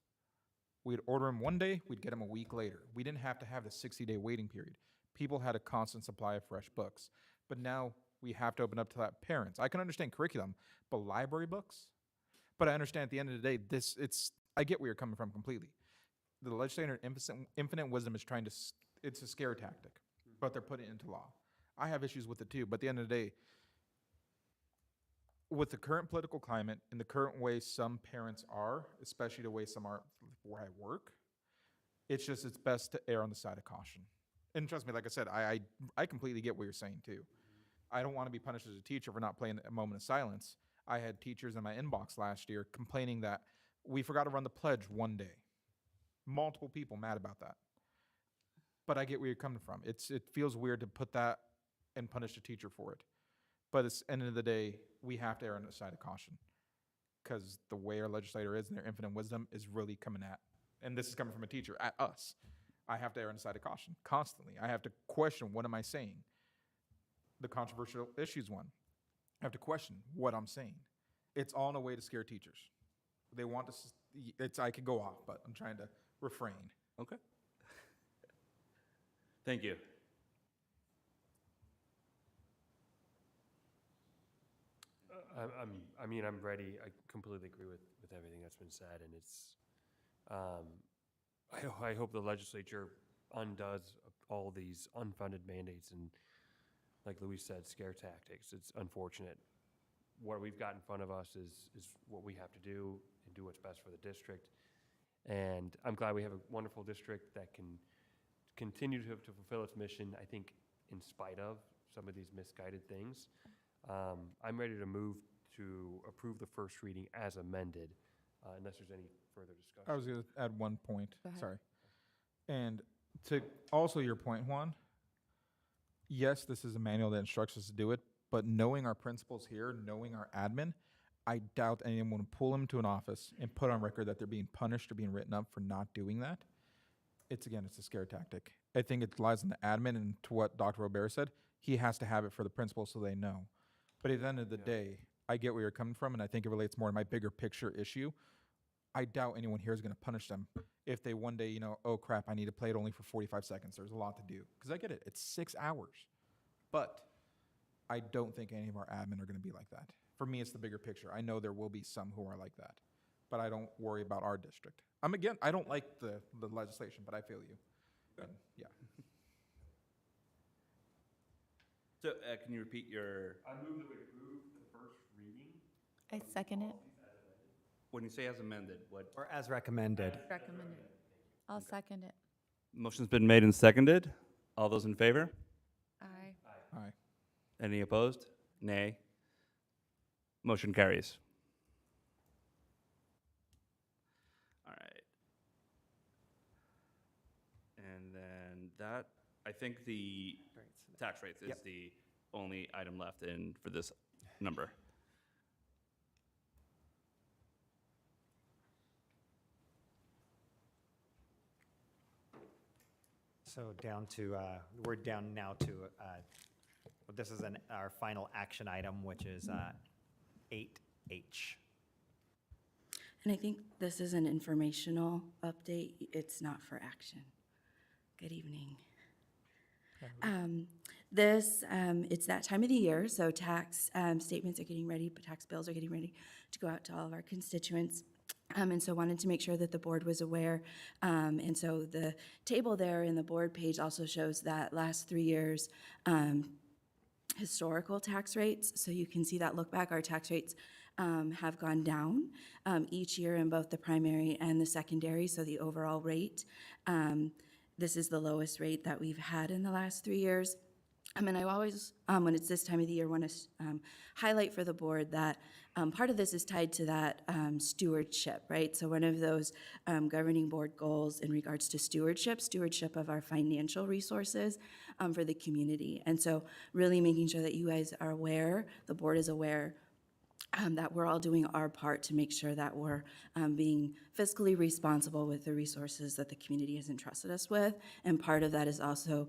We'd order them one day, we'd get them a week later. We didn't have to have the 60-day waiting period. People had a constant supply of fresh books. But now we have to open up to that parents. I can understand curriculum, but library books? But I understand at the end of the day, I get where you're coming from completely. The legislature infinite wisdom is trying to, it's a scare tactic, but they're putting it into law. I have issues with it too, but at the end of the day, with the current political climate and the current way some parents are, especially the way some are where I work, it's best to err on the side of caution. And trust me, like I said, I completely get what you're saying too. I don't want to be punished as a teacher for not playing a moment of silence. I had teachers in my inbox last year complaining that we forgot to run the pledge one day. Multiple people mad about that. But I get where you're coming from. It feels weird to put that and punish a teacher for it. But at the end of the day, we have to err on the side of caution, because the way our legislator is and their infinite wisdom is really coming at, and this is coming from a teacher, at us. I have to err on the side of caution constantly. I have to question, what am I saying? The controversial issues one. I have to question what I'm saying. It's all in a way to scare teachers. They want to, I could go off, but I'm trying to refrain. Okay. Thank you. I'm ready. I completely agree with everything that's been said, and it's, I hope the legislature undoes all these unfunded mandates and, like Louise said, scare tactics. It's unfortunate. What we've got in front of us is what we have to do and do what's best for the district. And I'm glad we have a wonderful district that can continue to fulfill its mission, I think, in spite of some of these misguided things. I'm ready to move to approve the first reading as amended, unless there's any further discussion. I was going to add one point. Go ahead. Sorry. And to also your point, Juan, yes, this is a manual that instructs us to do it, but knowing our principals here, knowing our admin, I doubt anyone would pull them to an office and put on record that they're being punished or being written up for not doing that. It's a scare tactic. I think it lies in the admin, and to what Dr. Robert said, he has to have it for the principals so they know. But at the end of the day, I get where you're coming from, and I think it relates more to my bigger picture issue. I doubt anyone here is going to punish them if they one day, oh crap, I need to play it only for 45 seconds. There's a lot to do. Because I get it. It's 6 hours. But I don't think any of our admin are going to be like that. For me, it's the bigger picture. I know there will be some who are like that. But I don't worry about our district. I don't like the legislation, but I feel you. And, yeah. So can you repeat your, I move that we approve the first reading. I second it. when you say as amended, what? Or as recommended. Recommended. I'll second it. Motion's been made and seconded. All those in favor? Aye. Aye. Any opposed? Nay. Motion carries. All right. And then that, I think the tax rates is Yep. the only item left for this number. So down to, we're down now to, this is our final action item, which is 8H. And I think this is an informational update. It's not for action. Good evening. It's that time of the year, so tax statements are getting ready, but tax bills are getting ready to go out to all of our constituents. And so wanted to make sure that the board was aware. And so the table there in the board page also shows that last 3 years historical tax rates. So you can see that look back, our tax rates have gone down each year in both the primary and the secondary, so the overall rate. This is the lowest rate that we've had in the last 3 years. And I always, when it's this time of the year, want to highlight for the board that part of this is tied to that stewardship, right? So one of those governing board goals in regards to stewardship of our financial resources for the community. And so really making sure that you guys are aware, the board is aware, that we're all doing our part to make sure that we're being fiscally responsible with the resources that the community has entrusted us with. And part of that is also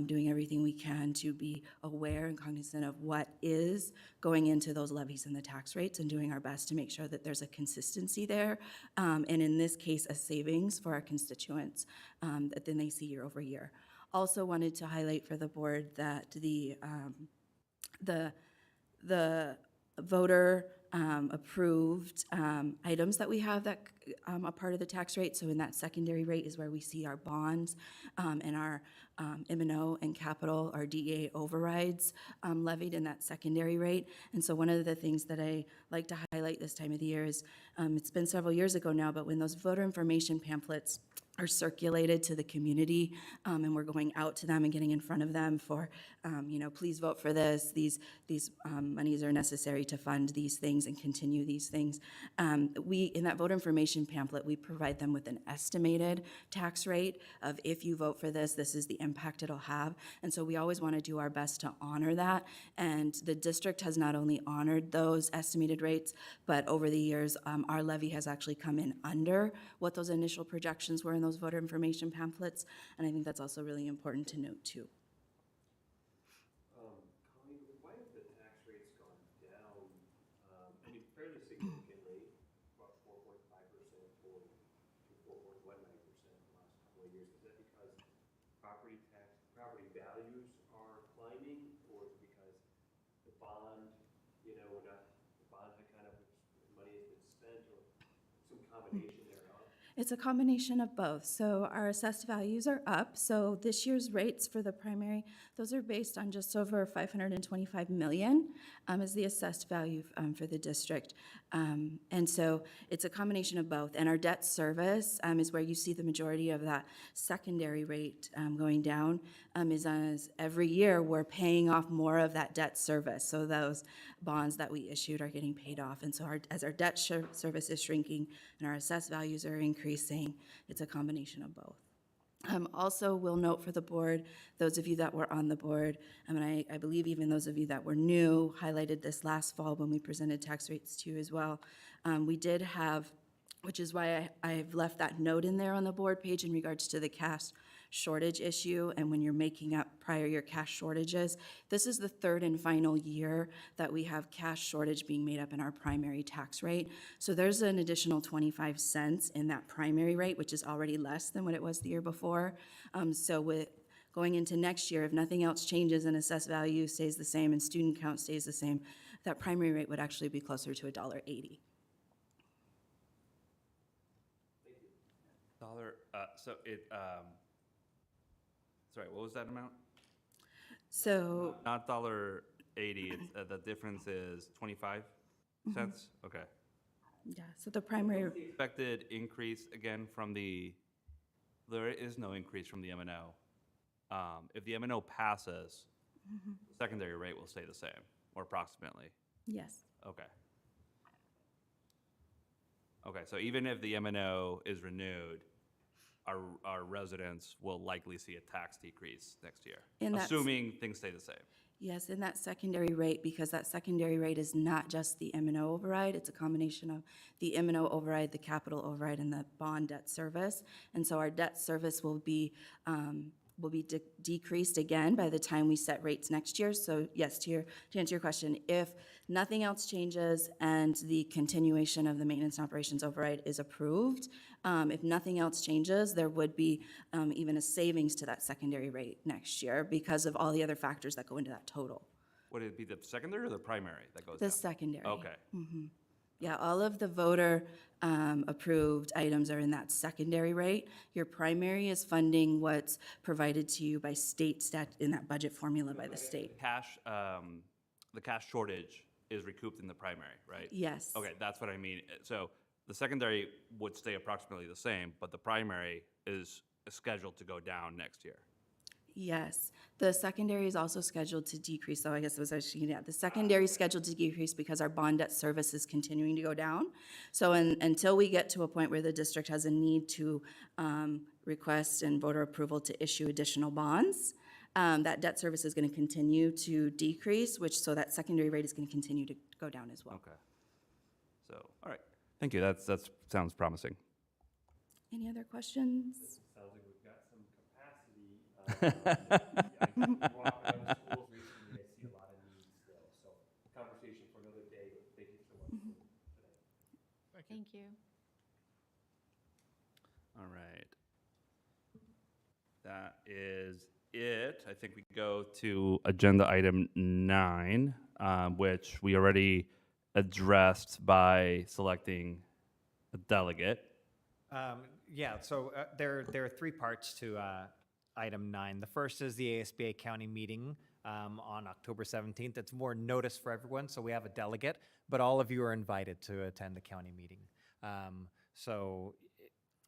doing everything we can to be aware and cognizant of what is going into those levies and the tax rates, and doing our best to make sure that there's a consistency there. And in this case, a savings for our constituents that then they see year over year. Also wanted to highlight for the board that the voter approved items that we have that are part of the tax rate. So in that secondary rate is where we see our bonds and our M&O and capital, our DEA overrides levied in that secondary rate. And so one of the things that I like to highlight this time of the year is, it's been several years ago now, but when those voter information pamphlets are circulated to the community, and we're going out to them and getting in front of them for, please vote for this. These monies are necessary to fund these things and continue these things. In that voter information pamphlet, we provide them with an estimated tax rate of if you vote for this, this is the impact it'll have. And so we always want to do our best to honor that. And the district has not only honored those estimated rates, but over the years, our levy has actually come in under what those initial projections were in those voter information pamphlets, and I think that's also really important to note too. Colleen, why have the tax rates gone down, fairly significantly, about 4.5% to 4.19% in the last couple of years? Is that because property values are climbing, or is it because the bond, the bond had kind of, money has been spent, or some combination thereof? It's a combination of both. So our assessed values are up. So this year's rates for the primary, those are based on just over 525 million is the assessed value for the district. And so it's a combination of both. And our debt service is where you see the majority of that secondary rate going down, is as every year we're paying off more of that debt service. So those bonds that we issued are getting paid off. And so as our debt service is shrinking and our assessed values are increasing, it's a combination of both. Also, we'll note for the board, those of you that were on the board, and I believe even those of you that were new, highlighted this last fall when we presented tax rates to you as well. We did have, which is why I've left that note in there on the board page in regards to the cash shortage issue, and when you're making up prior year cash shortages. This is the third and final year that we have cash shortage being made up in our primary tax rate. So there's an additional 25 cents in that primary rate, which is already less than what it was the year before. So with going into next year, if nothing else changes and assessed value stays the same and student count stays the same, that primary rate would actually be closer to $1.80. Sorry, what was that amount? So Not $1.80. It's the difference is 25 cents. Okay. yeah, so the primary, Expected increase again from there is no increase from the M&O. If the M&O passes, the secondary rate will stay the same, or approximately. yes. Okay. Okay, so even if the M&O is renewed, our residents will likely see a tax decrease next year, And that's- assuming things stay the same. Yes, in that secondary rate, because that secondary rate is not just the M&O override, it's a combination of the M&O override, the capital override, and the bond debt service. And so our debt service will be decreased again by the time we set rates next year. So yes, to answer your question, if nothing else changes and the continuation of the maintenance and operations override is approved, if nothing else changes, there would be even a savings to that secondary rate next year because of all the other factors that go into that total. Would it be the secondary or the primary that goes The down? secondary. Okay. Yeah, all of the voter approved items are in that secondary rate. Your primary is funding what's provided to you by state in that budget formula by the state. The cash shortage is recouped in the primary, right? Yes. Okay, that's what I mean. So the secondary would stay approximately the same, but the primary is scheduled to go down next year. Yes, the secondary is also scheduled to decrease, so I guess it was actually, yeah, the secondary is scheduled to decrease because our bond debt service is continuing to go down. So until we get to a point where the district has a need to request and voter approval to issue additional bonds, that debt service is going to continue to decrease, so that secondary rate is going to continue to go down as well. Okay. So, all right. Thank you. That sounds promising. Any other questions? Sounds like we've got some capacity. I walked around the schools recently, I see a lot of needs still. So conversation for another day, but thank you so much for today. Thank you. All right. That is it. I think we go to agenda item 9, which we already addressed by selecting a delegate. Yeah, so there are 3 parts to item 9. The first is the ASBA county meeting on October 17th. It's more notice for everyone, so we have a delegate, but all of you are invited to attend the county meeting. So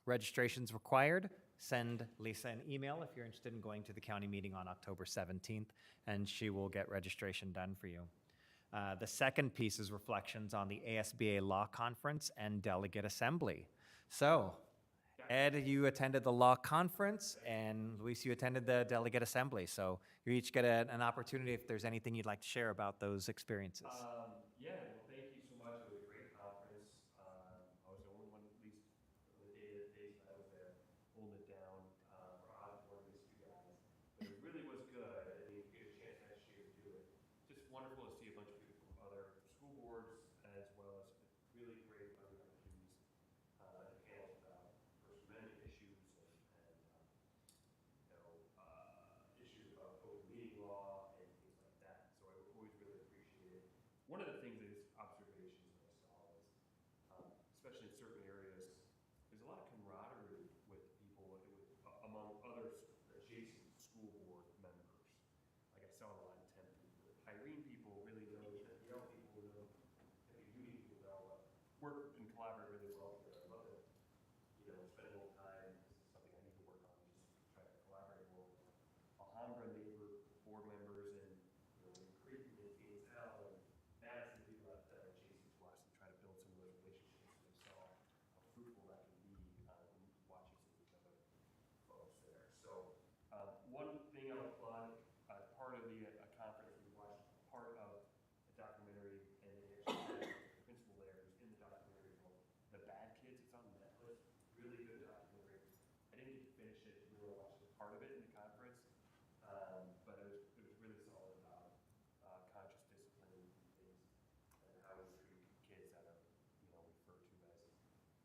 registration's required. send Lisa an email if you're interested in going to the county meeting on October 17th, and she will get registration done for you. The second piece is reflections on the ASBA Law Conference and Delegate Assembly. So, Ed, you attended the Law Conference, and Luis, you attended the Delegate Assembly. So you each get an opportunity if there's anything you'd like to share about those experiences. Yeah, well, thank you so much. It was a great conference. I was the only one, at least for the days that I was there, holding it down for Osborne, these two guys. But it really was good. I didn't get a chance next year to do it. Just wonderful to see a bunch of people from other school boards, as well as really great learning opportunities and panels about First Amendment issues and issues about open meeting law and things like that. So I always really appreciate it. One of the things that is observations that I saw was, especially in certain areas, there's a lot of camaraderie with people among other adjacent school board members. Like I saw a lot of Tempe. The Irene people really know, the Yale people know, the Uni people know, work and collaborate really well together. I love it. Spend a little time. This is something I need to work on. Just try to collaborate more with Alhambra neighbor board members and Creek and Phoenix L and Madison people that are adjacent to us and try to build some of those relationships. And I saw how fruitful that can be when watching some of these other folks there. So one thing I'll plug, part of the conference, we watched part of a documentary, and they actually had the principal there who's in the documentary called The Bad Kids. It's on Netflix. Really good documentary. I didn't get to finish it. We were watching part of it in the conference, but it was really solid about conscious discipline and things, and how we treat kids that are referred to as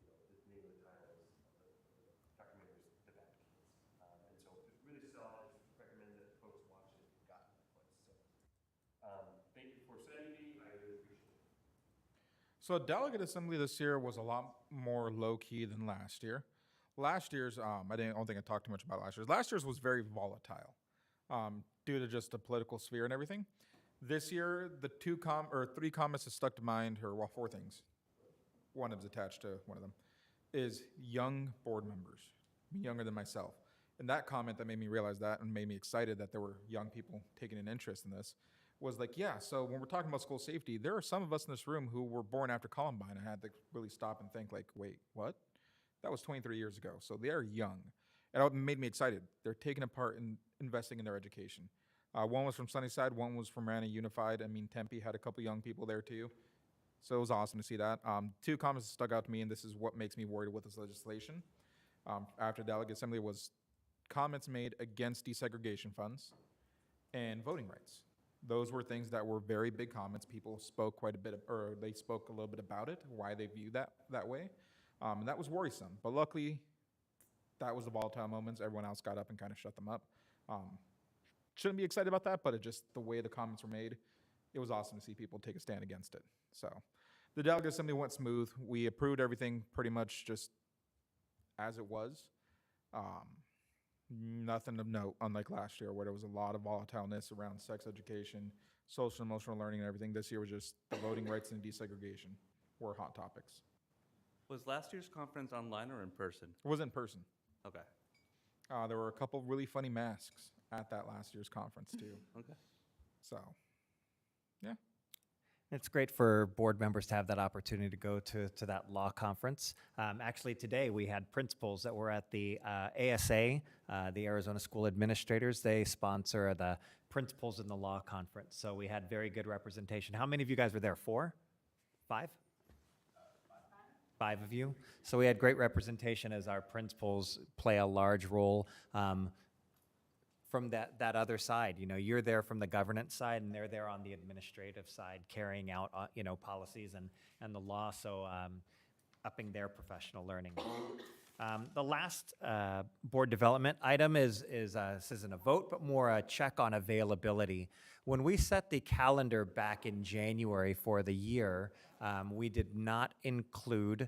the name of the title of the documentary is The Bad Kids, and so it's really solid. Just recommend that folks watch it if you've got Netflix. So thank you for sending me. I really appreciate it. So delegate assembly this year was a lot more low key than last year. Last year's, I don't think I talked too much about last year's. Last year's was very volatile due to just the political sphere and everything. This year, the three comments that stuck to mind, or well, four things. One of them's attached to one of them, is young board members, younger than myself. And that comment that made me realize that and made me excited that there were young people taking an interest in this was like, yeah, so when we're talking about school safety, there are some of us in this room who were born after Columbine and had to really stop and think like, wait, what? That was 23 years ago. So they're young. And it made me excited. They're taking a part in investing in their education. One was from Sunnyside, one was from Rana Unified. I mean, Tempe had a couple young people there too. So it was awesome to see that. Two comments that stuck out to me, and this is what makes me worried with this legislation. After Delegate Assembly was comments made against desegregation funds and voting rights. Those were things that were very big comments. People spoke quite a bit, or they spoke a little bit about it, why they view that way. And that was worrisome. But luckily, that was the volatile moments. Everyone else got up and kind of shut them up. Shouldn't be excited about that, but it just, the way the comments were made, it was awesome to see people take a stand against it. So the Delegate Assembly went smooth. We approved everything pretty much just as it was. Nothing of note, unlike last year, where there was a lot of volatileness around sex education, social and emotional learning, and everything. This year was just the voting rights and desegregation were hot topics. Was last year's conference online or in person? It was in person. Okay. There were a couple really funny masks at that last year's conference, too. Okay. So, yeah. It's great for board members to have that opportunity to go to that law conference. Actually, today we had principals that were at the ASA, the Arizona School Administrators. They sponsor the principals in the law conference. So we had very good representation. How many of you guys were there? 4? 5? 5 of you. So we had great representation as our principals play a large role from that other side. You're there from the governance side, and they're there on the administrative side, carrying out, policies and the law, so upping their professional learning. The last board development item is this isn't a vote, but more a check on availability. When we set the calendar back in January for the year, we did not include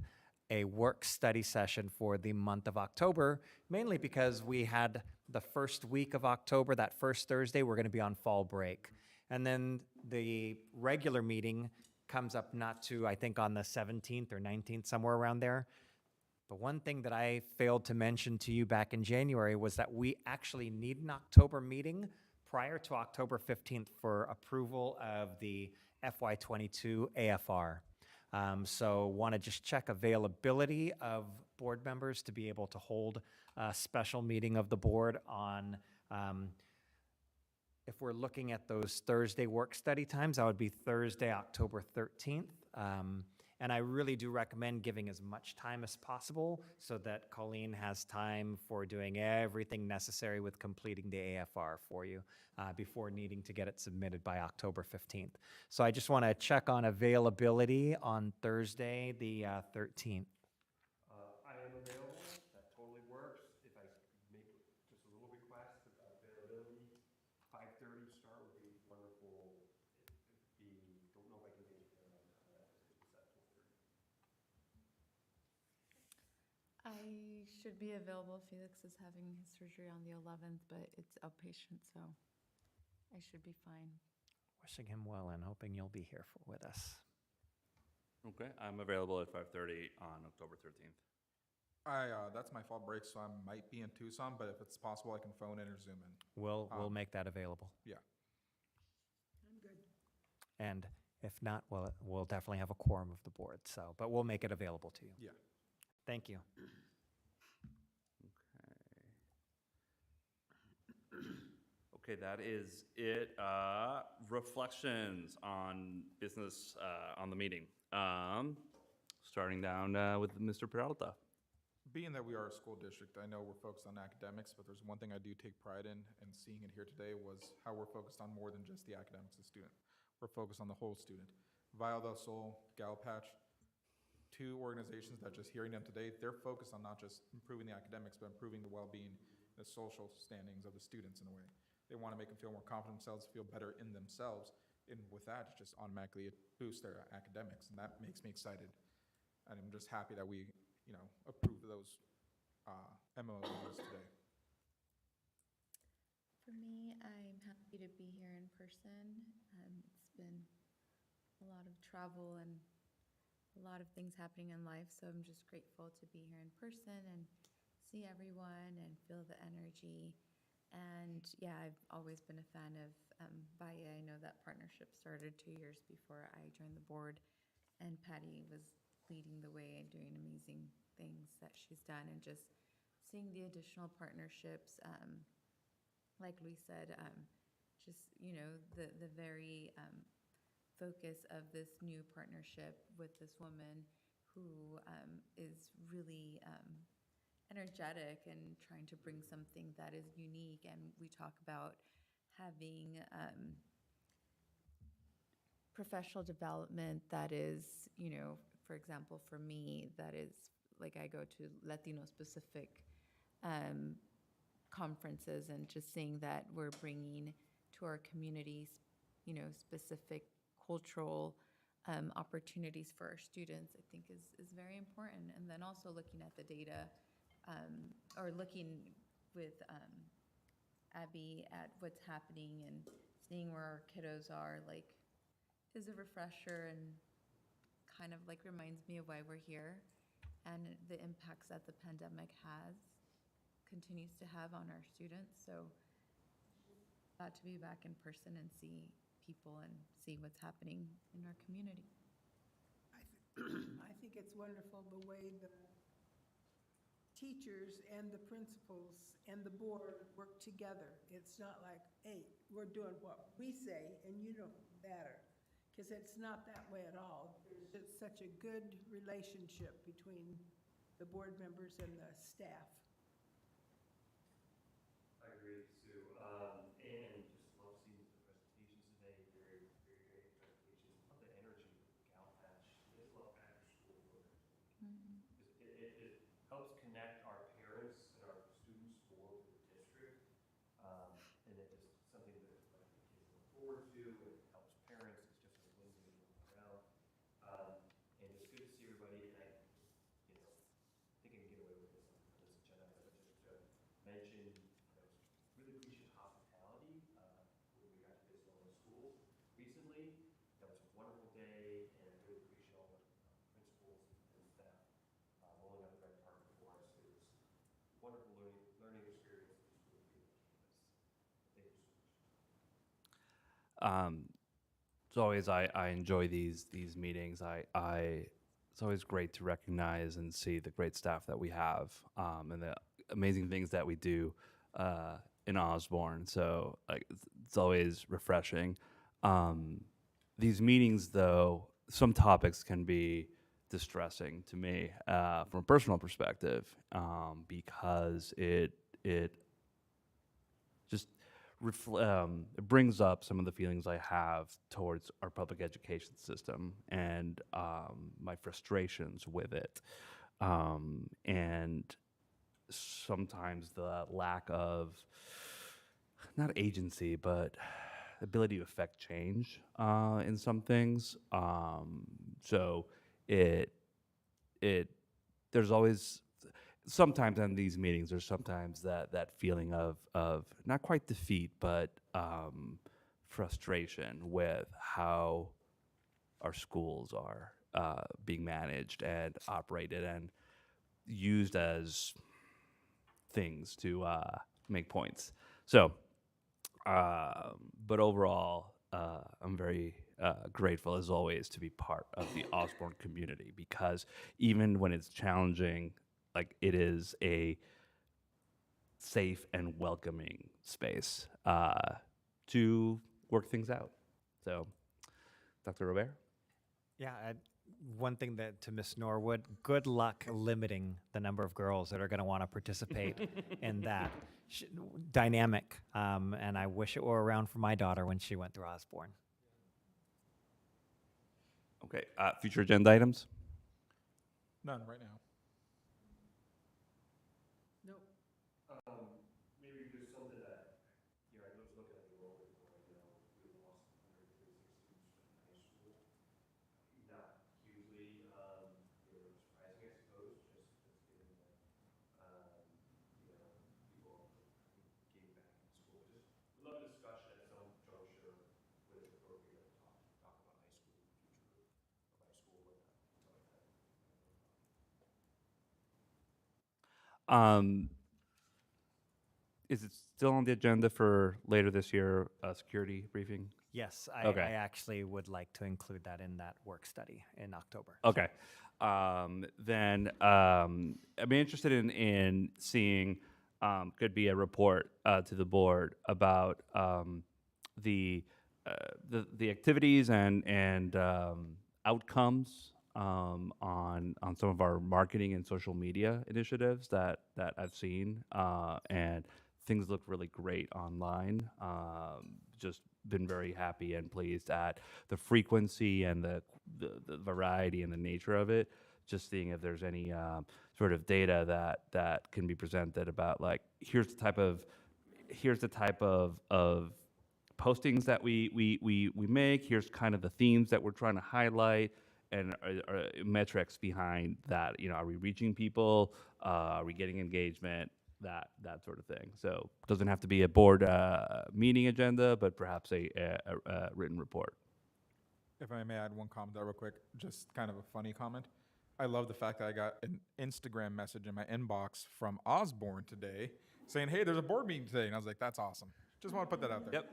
a work study session for the month of October, mainly because we had the first week of October, that first Thursday, we're going to be on fall break. And then the regular meeting comes up not to, I think, on the 17th or 19th, somewhere around there. The one thing that I failed to mention to you back in January was that we actually need an October meeting prior to October 15th for approval of the FY22 AFR. So want to just check availability of board members to be able to hold a special meeting of the board on, if we're looking at those Thursday work study times, that would be Thursday, October 13th. And I really do recommend giving as much time as possible so that Colleen has time for doing everything necessary with completing the AFR for you before needing to get it submitted by October 15th. So I just want to check on availability on Thursday, the 13th. I am available, that totally works. If I make just a little request of availability, 5:30 start would be wonderful. Don't know if I can make it there on time, it's at 4:30. I should be available. Felix is having his surgery on the 11th, but it's outpatient, so I should be fine. Wishing him well and hoping you'll be here with us. Okay, I'm available at 5:30 on October 13th. That's my fall break, so I might be in Tucson, but if it's possible, I can phone in or Zoom in. We'll make that available. Yeah. I'm good. And if not, we'll definitely have a quorum of the board. So, but we'll make it available to you. Yeah. Thank you. Okay, that is it. Reflections on business on the meeting. Starting down with Mr. Peralta. Being that we are a school district, I know we're focused on academics, but there's one thing I do take pride in, and seeing it here today was how we're focused on more than just the academics of the student. We're focused on the whole student. Vial del Sol, Galpatch, two organizations that just hearing them today, they're focused on not just improving the academics, but improving the well-being, the social standings of the students in a way. They want to make them feel more confident themselves, feel better in themselves, and with that, it just automatically boosts their academics, and that makes me excited. And I'm just happy that we, approved those MOUs today. For me, I'm happy to be here in person. It's been a lot of travel and a lot of things happening in life, so I'm just grateful to be here in person and see everyone and feel the energy. And yeah, I've always been a fan of VIA. I know that partnership started 2 years before I joined the board, and Patty was leading the way and doing amazing things that she's done, and just seeing the additional partnerships, like Luis said, just, the very focus of this new partnership with this woman who is really energetic and trying to bring something that is unique. And we talk about having professional development that is, for example, for me, that is like I go to Latino specific conferences, and just seeing that we're bringing to our communities, specific cultural opportunities for our students, I think is very important. And then also looking at the data, or looking with Abby at what's happening and seeing where our kiddos are, like, is a refresher and kind of like reminds me of why we're here and the impacts that the pandemic continues to have on our students. So glad to be back in person and see people and see what's happening in our community. I think it's wonderful the way the teachers and the principals and the board work together. It's not like, hey, we're doing what we say and you don't matter, because it's not that way at all. It's such a good relationship between the board members and the staff. I agree, Sue. And just love seeing the presentations today. Very, very great presentations. Love the energy of Galpatch. I just love after school programs. It helps connect our parents and our students more with the district. And it is something that like, the kids look forward to, and it helps parents. It's just a win-win all around. And it's good to see everybody. And I think I can get away with this on this agenda, but just to mention, really appreciate hospitality when we got to visit all the schools recently. That was a wonderful day, and I really appreciate all the principals and staff rolling out the red carpet It's always I enjoy these meetings. It's always great to recognize and see the great staff that we have, and the amazing things that we do in Osborne. So like it's always refreshing. These meetings, though, some topics can be distressing to me from a personal perspective, because it just it brings up some of the feelings I have towards our public education system and my frustrations with it, and sometimes the lack of not agency but ability to affect change in some things. So it there's always sometimes in these meetings, there's sometimes that feeling of not quite defeat, but frustration with how our schools are being managed and operated and used as things to make points. So, but overall, I'm very grateful as always to be part of the Osborne community, because even when it's challenging, like it is a safe and welcoming space to work things out. So, Dr. Robert? Yeah, one thing that to Miss Norwood, good luck limiting the number of girls that are going to want to participate in that dynamic. And I wish it were around for my daughter when she went through Osborne. Okay, future agenda items? None right now. Maybe just something that, I was looking at the enrollment report, we lost 136 students from high school. Not hugely, surprising, I suppose, just given that, people getting back into school. Just would love a discussion at some juncture when it's appropriate to talk about high school, the future of high school, whatnot, stuff like that. Is it still on the agenda for later this year, security briefing? Yes, Okay. I actually would like to include that in that work study in October. Okay. Then I'd be interested in seeing, could be a report to the board about the activities and outcomes on some of our marketing and social media initiatives that I've seen, and things look really great online. Just been very happy and pleased at the frequency and the variety and the nature of it. Just seeing if there's any sort of data that can be presented about, like, here's the type of postings that we make. Here's kind of the themes that we're trying to highlight, and metrics behind that. Are we reaching people? Are we getting engagement? That sort of thing. So it doesn't have to be a board meeting agenda, but perhaps a written report. If I may add one comment there real quick, just kind of a funny comment. I love the fact that I got an Instagram message in my inbox from Osborne today saying, hey, there's a board meeting today. And I was like, that's awesome. Just want to put that out there. Yep.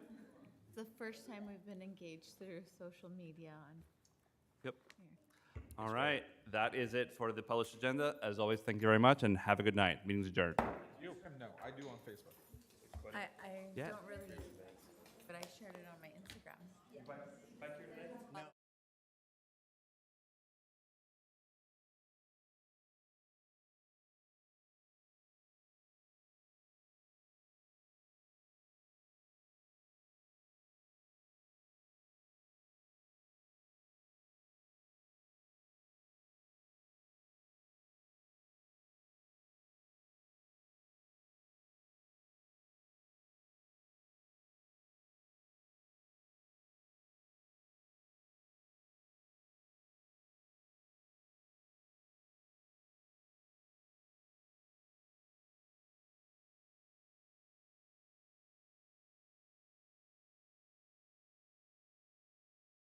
It's the first time we've been engaged through social media on Yep. here. All right. That is it for the published agenda. As always, thank you very much and have a good night. Meeting's adjourned. No, I do on Facebook. I Yeah. don't really, but I shared it on my Instagram.